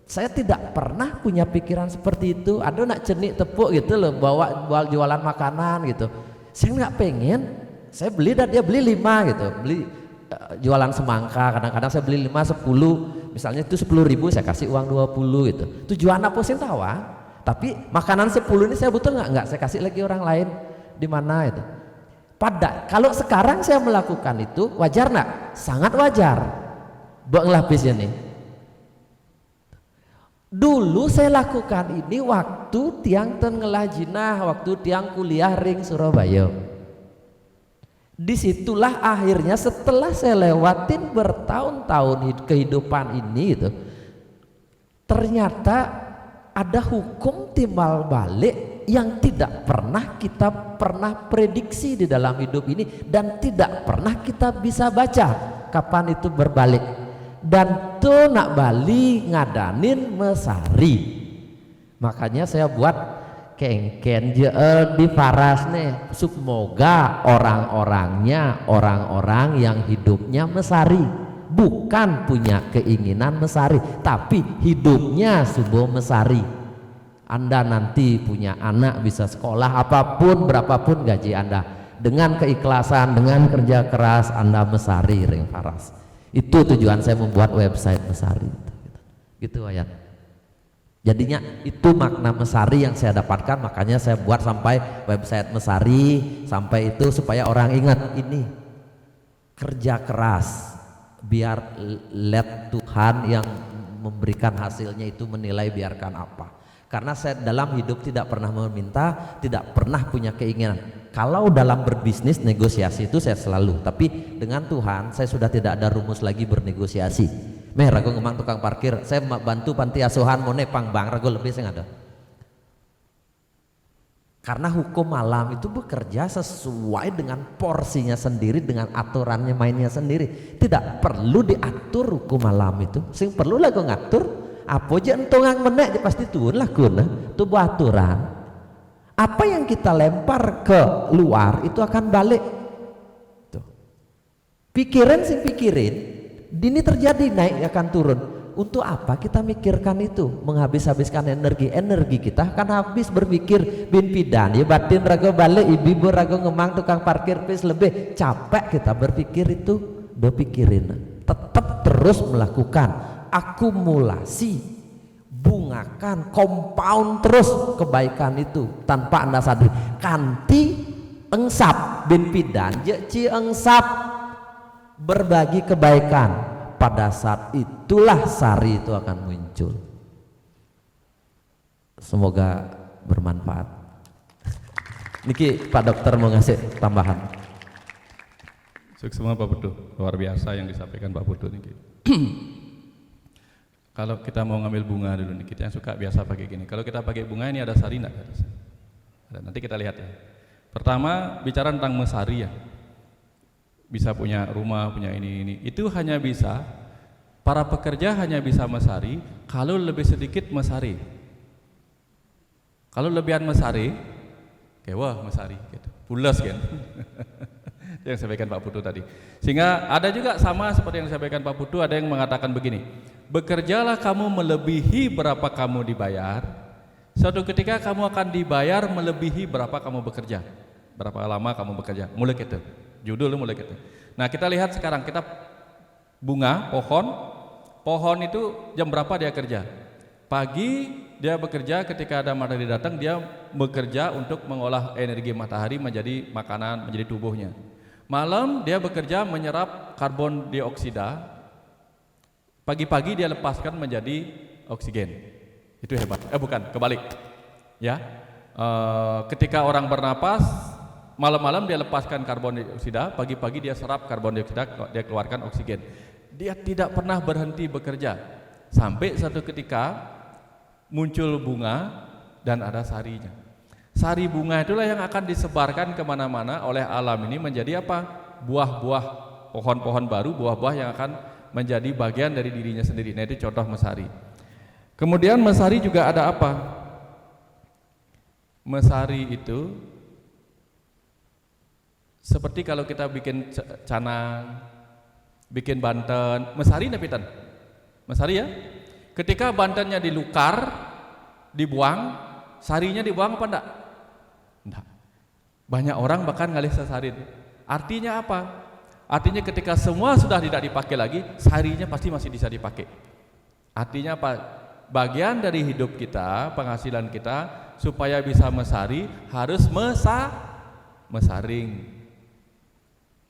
Saya tidak pernah punya pikiran seperti itu. Ada nak cenik tepuk gitu loh, bawa jualan makanan gitu. Saya nggak pengen, saya beli dan dia beli 5 gitu, beli jualan semangka. Kadang-kadang saya beli 5, 10, misalnya itu 10.000 saya kasih uang 20 gitu. Tujuan apa sih tawa? Tapi makanan 10 ini saya butuh nggak? Saya kasih lagi orang lain di mana itu. Kalau sekarang saya melakukan itu wajar nggak? Sangat wajar. Bang lapisnya nih. Dulu saya lakukan ini waktu tiang tengelah jinah, waktu tiang kuliah ring Surabaya. Disitulah akhirnya setelah saya lewatin bertahun-tahun kehidupan ini itu, ternyata ada hukum timbal balik yang tidak pernah kita prediksi di dalam hidup ini, dan tidak pernah kita bisa baca kapan itu berbalik. Dan tuh nak bali ngadanin mesari, makanya saya buat kengken di Faras nih, semoga orang-orangnya orang-orang yang hidupnya mesari, bukan punya keinginan mesari tapi hidupnya subuh mesari. Anda nanti punya anak bisa sekolah apapun berapapun gaji Anda, dengan keikhlasan, dengan kerja keras Anda mesari ring Faras. Itu tujuan saya membuat website mesari gitu ayat. Jadinya itu makna Mesari yang saya dapatkan, makanya saya buat sampai website Mesari, sampai itu supaya orang ingat ini kerja keras, biar let Tuhan yang memberikan hasilnya itu menilai biarkan apa. Karena saya dalam hidup tidak pernah meminta, tidak pernah punya keinginan. Kalau dalam berbisnis negosiasi itu saya selalu, tapi dengan Tuhan saya sudah tidak ada rumus lagi bernegosiasi. Meh ragu ngemang tukang parkir, saya bantu panti asuhan mau nepang bang ragu lebih saya ada. Karena hukum alam itu bekerja sesuai dengan porsinya sendiri, dengan aturannya mainnya sendiri. Tidak perlu diatur hukum alam itu. Sing perlu lagu ngatur apa aja entongang menek pasti turun lah kuna. Itu buat aturan. Apa yang kita lempar ke luar itu akan balik. Tuh. Pikiran sing pikirin ini terjadi naik akan turun. Untuk apa kita mikirkan itu? Menghabis-habiskan energi kita kan habis berpikir bin pidan ya batin rago balik ibu rago ngemang tukang parkir pis lebih capek kita berpikir itu. Do pikirin tetap terus melakukan akumulasi, bungakan, compound terus kebaikan itu tanpa Anda sadari. Kanti engsap bin pidan ci engsap berbagi kebaikan, pada saat itulah sari itu akan muncul. Semoga bermanfaat. Niki Pak Dokter mau ngasih tambahan. Sukses semua Pak Putu, luar biasa yang disampaikan Pak Putu niki. Kalau kita mau ngambil bunga dulu nih, kita yang suka biasa pakai gini. Kalau kita pakai bunga ini ada sari enggak? Ada. Nanti kita lihat ya. Pertama bicara tentang mesari ya. Bisa punya rumah, punya ini. Itu hanya bisa, para pekerja hanya bisa mesari kalau lebih sedikit mesari. Kalau lebihan mesari, kayak wah mesari gitu. Pulas kan. Yang sampaikan Pak Putu tadi. Sehingga ada juga sama seperti yang disampaikan Pak Putu, ada yang mengatakan begini, bekerjalah kamu melebihi berapa kamu dibayar, suatu ketika kamu akan dibayar melebihi berapa kamu bekerja, berapa lama kamu bekerja. Mulai gitu. Judul mulai gitu. Nah kita lihat sekarang, kita bunga, pohon itu jam berapa dia kerja? Pagi dia bekerja, ketika ada matahari datang dia bekerja untuk mengolah energi matahari menjadi makanan, menjadi tubuhnya. Malam dia bekerja menyerap karbon dioksida, pagi-pagi dia lepaskan menjadi oksigen. Itu hebat. Bukan, kebalik. Ya, ketika orang bernapas, malam-malam dia lepaskan karbon dioksida, pagi-pagi dia serap karbon dioksida, dia keluarkan oksigen. Dia tidak pernah berhenti bekerja sampai satu ketika muncul bunga dan ada sarinya. Sari bunga itulah yang akan disebarkan kemana-mana oleh alam ini menjadi apa? Buah-buah, pohon-pohon baru, buah-buah yang akan menjadi bagian dari dirinya sendiri. Nah itu contoh mesari. Kemudian mesari juga ada apa? Mesari itu seperti kalau kita bikin canang, bikin banten, mesari napitan. Mesari ya. Ketika bantennya dilukar, dibuang, sarinya dibuang apa enggak? Enggak. Banyak orang bahkan ngalih sesarin. Artinya apa? Artinya ketika semua sudah tidak dipakai lagi, sarinya pasti masih bisa dipakai. Artinya apa? Bagian dari hidup kita, penghasilan kita supaya bisa mesari harus mesaring.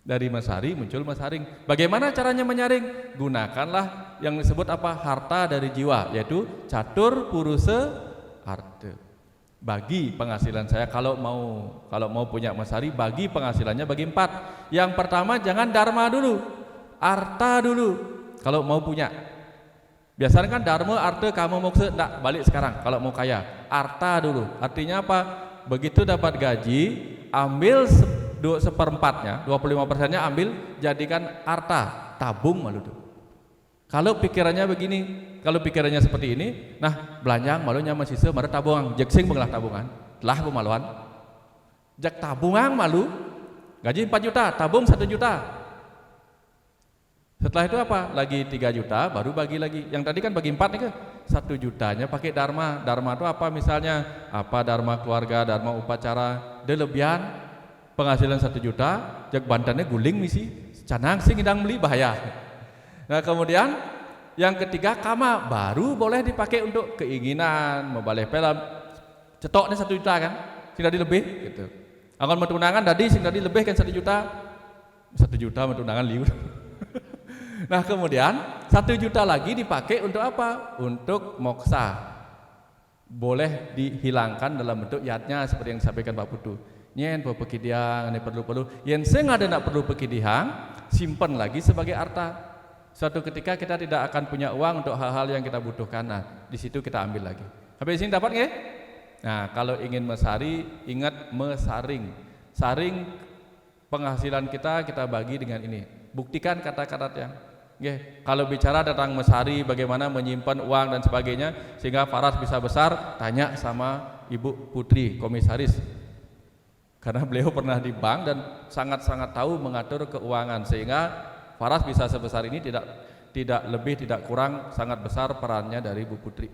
Dari mesari muncul mesaring. Bagaimana caranya menyaring? Gunakanlah yang disebut apa? Harta dari jiwa, yaitu catur purusa arte. Bagi penghasilan saya, kalau mau punya mesari, bagi penghasilannya bagi 4. Yang pertama jangan dharma dulu, arta dulu. Kalau mau punya, biasanya kan dharma, arta, kamu moksa, enggak, balik sekarang. Kalau mau kaya, arta dulu. Artinya apa? Begitu dapat gaji, ambil 1/4-nya, 25%-nya ambil, jadikan arta, tabung malu tuh. Kalau pikirannya begini, kalau pikirannya seperti ini, nah belanjang malunya masih se, mara tabungan, jek sing mengelah tabungan, telah pemaluan, jak tabungan malu, gaji 4 juta, tabung 1 juta. Setelah itu apa? Lagi 3 juta, baru bagi lagi. Yang tadi kan bagi 4 nih ke, 1 jutanya pakai dharma. Dharma itu apa misalnya? Apa dharma keluarga, dharma upacara, delebihan. Penghasilan 1 juta, jak bantannya guling misi, canang sing hidang beli bahaya. Nah kemudian Yang ketiga kama, baru boleh dipakai untuk keinginan, membalih film. Cetoknya 1 juta kan, sing tadi lebih gitu. Angkon mentunangan tadi sing tadi lebih kan 1 juta. 1 juta mentunangan liur. Nah kemudian 1 juta lagi dipakai untuk apa? Untuk moksa. Boleh dihilangkan dalam bentuk yatnya seperti yang disampaikan Pak Putu. Nyen pekidiang, ini perlu-perlu. Yang sing ada nak perlu pekidiang, simpan lagi sebagai harta. Suatu ketika kita tidak akan punya uang untuk hal-hal yang kita butuhkan. Nah, di situ kita ambil lagi. Sampai di sini dapat nggih? Nah, kalau ingin mesari, ingat mesaring. Saring penghasilan kita bagi dengan ini. Buktikan kata-katanya. Nggih, kalau bicara tentang mesari, bagaimana menyimpan uang dan sebagainya sehingga Faras bisa besar, tanya sama Ibu Putri, komisaris. Karena beliau pernah di bank dan sangat-sangat tahu mengatur keuangan sehingga Faras bisa sebesar ini tidak lebih tidak kurang sangat besar perannya dari Bu Putri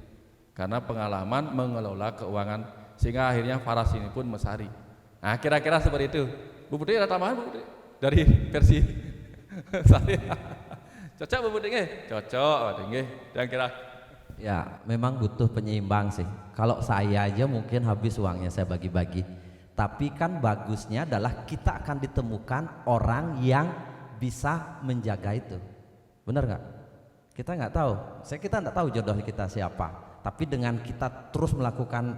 karena pengalaman mengelola keuangan sehingga akhirnya Faras ini pun mesari. Nah kira-kira seperti itu. Bu Putri ada tambahan Bu Putri dari versi saya. Cocok Bu Putri nggih? Cocok nggih. Kira-kira Ya, memang butuh penyeimbang sih. Kalau saya aja mungkin habis uangnya saya bagi-bagi. Tapi kan bagusnya adalah kita akan ditemukan orang yang bisa menjaga itu. Benar nggak? Kita nggak tahu. Kita nggak tahu jodoh kita siapa. Tapi dengan kita terus melakukan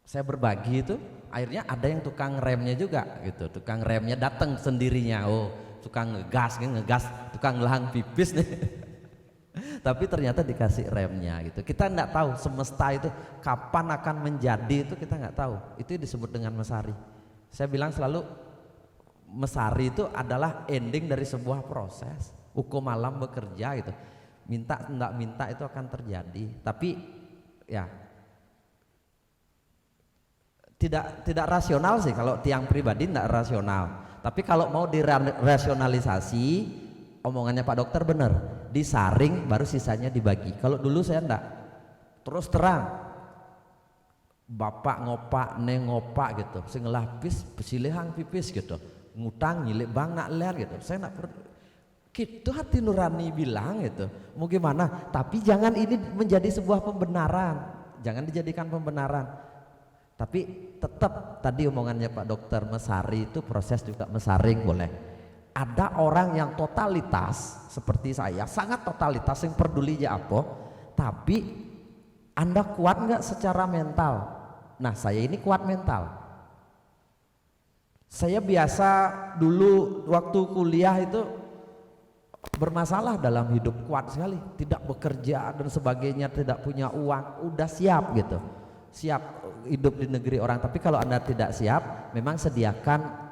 saya berbagi itu, akhirnya ada yang tukang remnya juga gitu. Tukang remnya datang sendirinya. Oh, tukang ngegas, tukang lahang pipis nih. Tapi ternyata dikasih remnya gitu. Kita nggak tahu semesta itu kapan akan menjadi, itu kita nggak tahu. Itu disebut dengan mesari. Saya bilang selalu mesari itu adalah ending dari sebuah proses. Hukum alam bekerja gitu. Minta tidak minta itu akan terjadi. Tapi ya tidak rasional sih kalau tiang pribadi tidak rasional. Tapi kalau mau dirasionalisasi, omongannya Pak Dokter benar. Disaring baru sisanya dibagi. Kalau dulu saya enggak. Terus terang. Bapak ngopak, neng ngopak gitu. Sing lapis besilihang pipis gitu. Ngutang nyilik bang nak ler gitu. Saya nak gitu hati nurani bilang gitu. Mau gimana? Tapi jangan ini menjadi sebuah pembenaran. Jangan dijadikan pembenaran. Tapi tetap tadi omongannya Pak Dokter mesari itu proses juga mesaring boleh. Ada orang yang totalitas seperti saya, sangat totalitas yang peduli ya apa. Tapi Anda kuat nggak secara mental? Nah saya ini kuat mental. Saya biasa dulu waktu kuliah itu bermasalah dalam hidup, kuat sekali, tidak bekerja dan sebagainya, tidak punya uang, udah siap gitu, siap hidup di negeri orang. Tapi kalau Anda tidak siap, memang sediakan,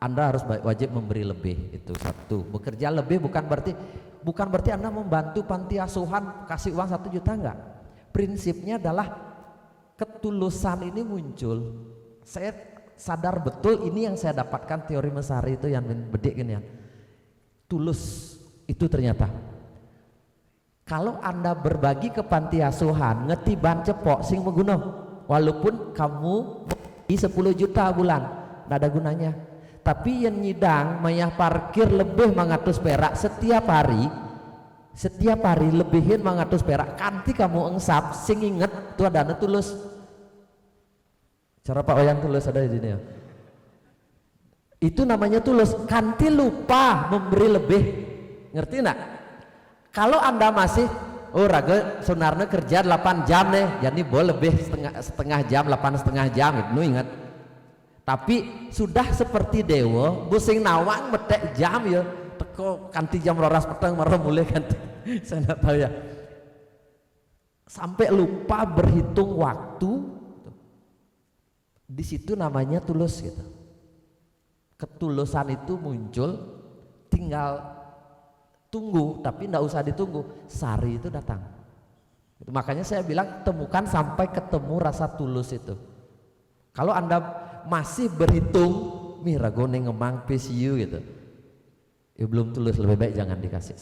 Anda harus wajib memberi lebih. Itu satu. Bekerja lebih bukan berarti Anda membantu panti asuhan kasih uang 1 juta, enggak. Prinsipnya adalah ketulusan ini muncul. Saya sadar betul ini yang saya dapatkan teori mesari itu yang bedik gini ya. Tulus itu ternyata. Kalau Anda berbagi ke panti asuhan, ngetiban cepok sing mengguno, walaupun kamu di 10 juta bulan, tidak ada gunanya. Tapi yang nyidang mayah parkir lebih 100 perak setiap hari lebihin 100 perak, kanti kamu engsap, sing inget itu ada tulus. Cara Pak Wayan tulus ada di sini ya. Itu namanya tulus. Kanti lupa memberi lebih. Ngerti enggak? Kalau Anda masih raga sunarnya kerja 8 jam nih, jadi boleh lebih setengah jam, 8,5 jam itu ingat. Tapi sudah seperti dewa, busing nawang metek jam ya, teko kanti jam 12 petang marah mulai kanti. Saya enggak tahu ya. Sampai lupa berhitung waktu. Di situ namanya tulus gitu. Ketulusan itu muncul, tinggal tunggu, tapi tidak usah ditunggu, sari itu datang. Makanya saya bilang temukan sampai ketemu rasa tulus itu. Kalau Anda masih berhitung, miragone ngemang PCU gitu, ya belum tulus, lebih baik jangan dikasih.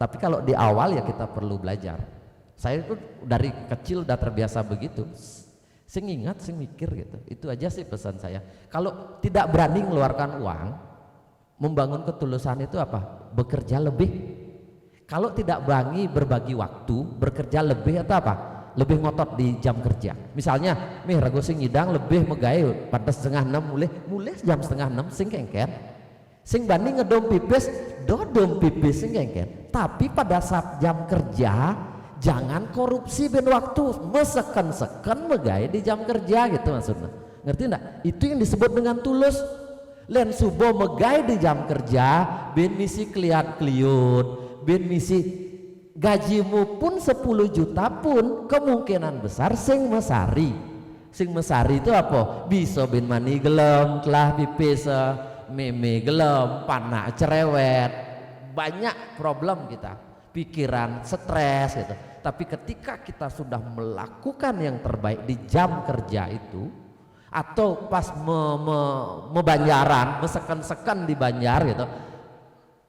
Tapi kalau di awal ya kita perlu belajar. Saya itu dari kecil udah terbiasa begitu. Sing ingat, sing mikir gitu. Itu aja sih pesan saya. Kalau tidak berani mengeluarkan uang, membangun ketulusan itu apa? Bekerja lebih. Kalau tidak berbagi waktu, bekerja lebih atau apa? Lebih ngotot di jam kerja. Misalnya, rago sing ngidang lebih megawe pada 5:30 mulai jam 5:30 sing kengken. Sing bani ngedom pipis, dodom pipis sing kengken. Tapi pada saat jam kerja, jangan korupsi ben waktu, meseken-seken megawe di jam kerja gitu maksudnya. Ngerti enggak? Itu yang disebut dengan tulus. Len subuh megawe di jam kerja, ben misi kliat-kliut, ben misi gajimu pun 10 juta pun kemungkinan besar sing mesari. Sing mesari itu apa? Bisa bin mani gelem, telah pipis meme gelem, panak cerewet, banyak problem kita, pikiran stres gitu. Tapi ketika kita sudah melakukan yang terbaik di jam kerja itu, atau pas mebanjaran, meseken-seken di banjar gitu,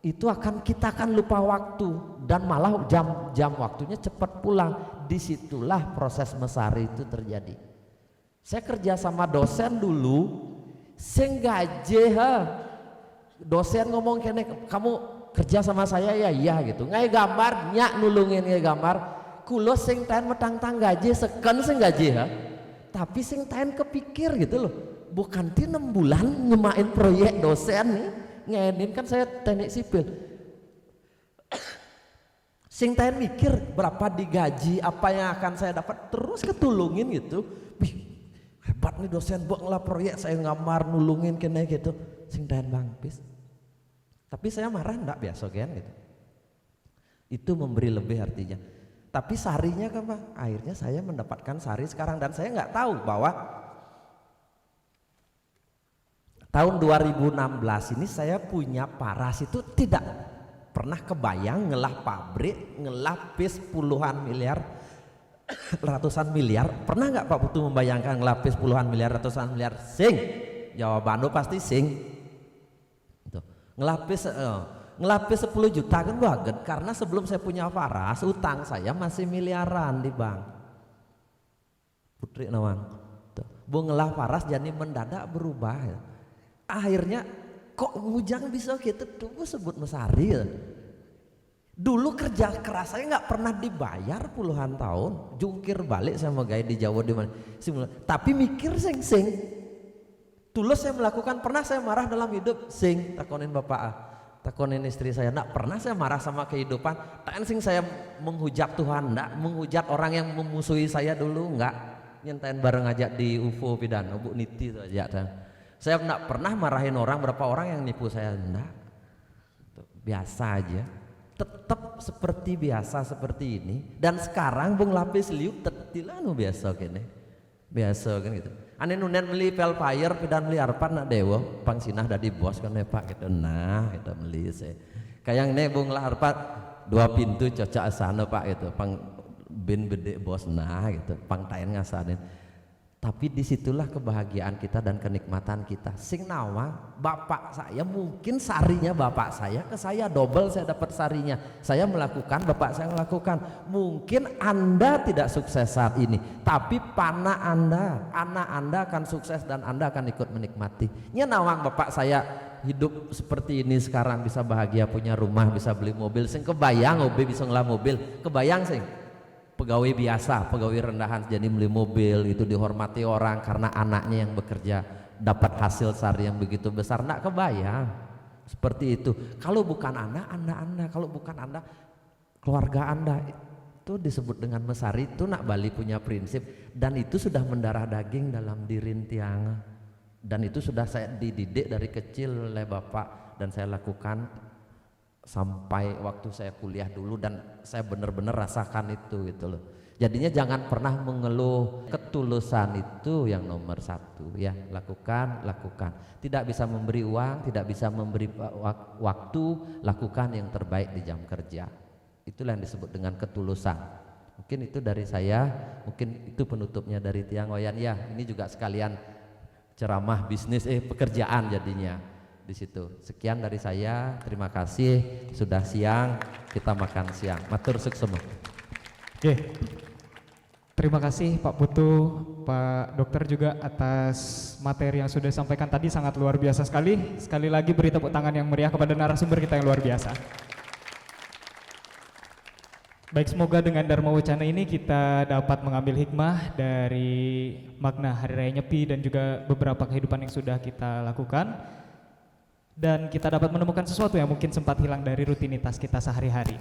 itu kita akan lupa waktu dan malah jam waktunya cepat pulang. Disitulah proses mesari itu terjadi. Saya kerja sama dosen dulu, sing gaje dosen ngomong kene, kamu kerja sama saya ya iya gitu, ngai gambar nyak nulungin ngai gambar, kulo sing taen metang-tang gaje seken sing gaje tapi sing taen kepikir gitu loh, bukan 6 bulan nyemain proyek dosen nih. Ngenin kan saya teknik sipil, sing taen mikir berapa digaji, apa yang akan saya dapat, terus ketulungin gitu. Wih, hebat nih dosen buat ngelah proyek, saya ngamar nulungin kena gitu, sing taen bangpis. Tapi saya marah enggak biasa kan gitu. Itu memberi lebih artinya. Tapi sarinya kan Pak, akhirnya saya mendapatkan sari sekarang, dan saya nggak tahu bahwa tahun 2016 ini saya punya paras itu tidak pernah kebayang ngelah pabrik, ngelah pis puluhan miliar, ratusan miliar. Pernah nggak Pak Putu membayangkan ngelah pis puluhan miliar, ratusan miliar? Sing, jawabannya pasti sing. Ngelapis 10 juta kan banget, karena sebelum saya punya paras utang saya masih miliaran di bank. Putri Nawang, bu ngelah paras jadi mendadak berubah ya. Akhirnya kok mujang bisa gitu tuh sebut mesari ya. Dulu kerja keras saya nggak pernah dibayar puluhan tahun, jungkir balik sama gaya di Jawa di mana, tapi mikir sing tulus saya melakukan. Pernah saya marah dalam hidup sing, takonin bapak takonin istri saya, nggak pernah saya marah sama kehidupan. Tak sing saya menghujat Tuhan, nggak menghujat orang yang memusuhi saya dulu, nggak nyentain bareng aja di UFO pidan Bu Niti itu aja. Saya nggak pernah marahin orang, berapa orang yang nipu saya, enggak, biasa aja, tetap seperti biasa seperti ini. Dan sekarang Bung Lapis liuk tetilanu biasa kene, biasa kan gitu. Ane nunen beli pelfire pidan beli arpan nak dewa pangsinah dari bos kan Pak gitu, nah kita beli saya kayak ini Bung lah arpan 2 pintu cocok asana Pak gitu, pang bin bede bos nah gitu, pang tayen ngasanin. Tapi disitulah kebahagiaan kita dan kenikmatan kita. Sing nawang bapak saya, mungkin sarinya bapak saya ke saya double, saya dapat sarinya. Saya melakukan, bapak saya melakukan. Mungkin Anda tidak sukses saat ini, tapi anak Anda akan sukses dan Anda akan ikut menikmati. Nya nawang bapak saya hidup seperti ini sekarang, bisa bahagia, punya rumah, bisa beli mobil. Sing kebayang obe bisa ngelah mobil, kebayang sing pegawai biasa, pegawai rendahan jadi beli mobil, itu dihormati orang karena anaknya yang bekerja dapat hasil sari yang begitu besar. Nggak kebayang seperti itu. Kalau bukan Anda, kalau bukan Anda, keluarga Anda, itu disebut dengan mesari. Itu nak Bali punya prinsip, dan itu sudah mendarah daging dalam diri tiang, dan itu sudah saya dididik dari kecil oleh bapak, dan saya lakukan sampai waktu saya kuliah dulu, dan saya benar-benar rasakan itu gitu loh. Jadinya jangan pernah mengeluh, ketulusan itu yang nomor 1 ya. Lakukan. Tidak bisa memberi uang, tidak bisa memberi waktu, lakukan yang terbaik di jam kerja. Itulah yang disebut dengan ketulusan. Mungkin itu dari saya, mungkin itu penutupnya dari Tiang Wayan ya. Ini juga sekalian ceramah bisnis pekerjaan jadinya di situ. Sekian dari saya, terima kasih. Sudah siang, kita makan siang. Matur suksema. Oke. Terima kasih Pak Putu, Pak Dokter juga atas materi yang sudah disampaikan tadi, sangat luar biasa sekali. Sekali lagi beri tepuk tangan yang meriah kepada narasumber kita yang luar biasa. Baik, semoga dengan Dharma Wacana ini kita dapat mengambil hikmah dari makna Hari Raya Nyepi dan juga beberapa kehidupan yang sudah kita lakukan, dan kita dapat menemukan sesuatu yang mungkin sempat hilang dari rutinitas kita sehari-hari.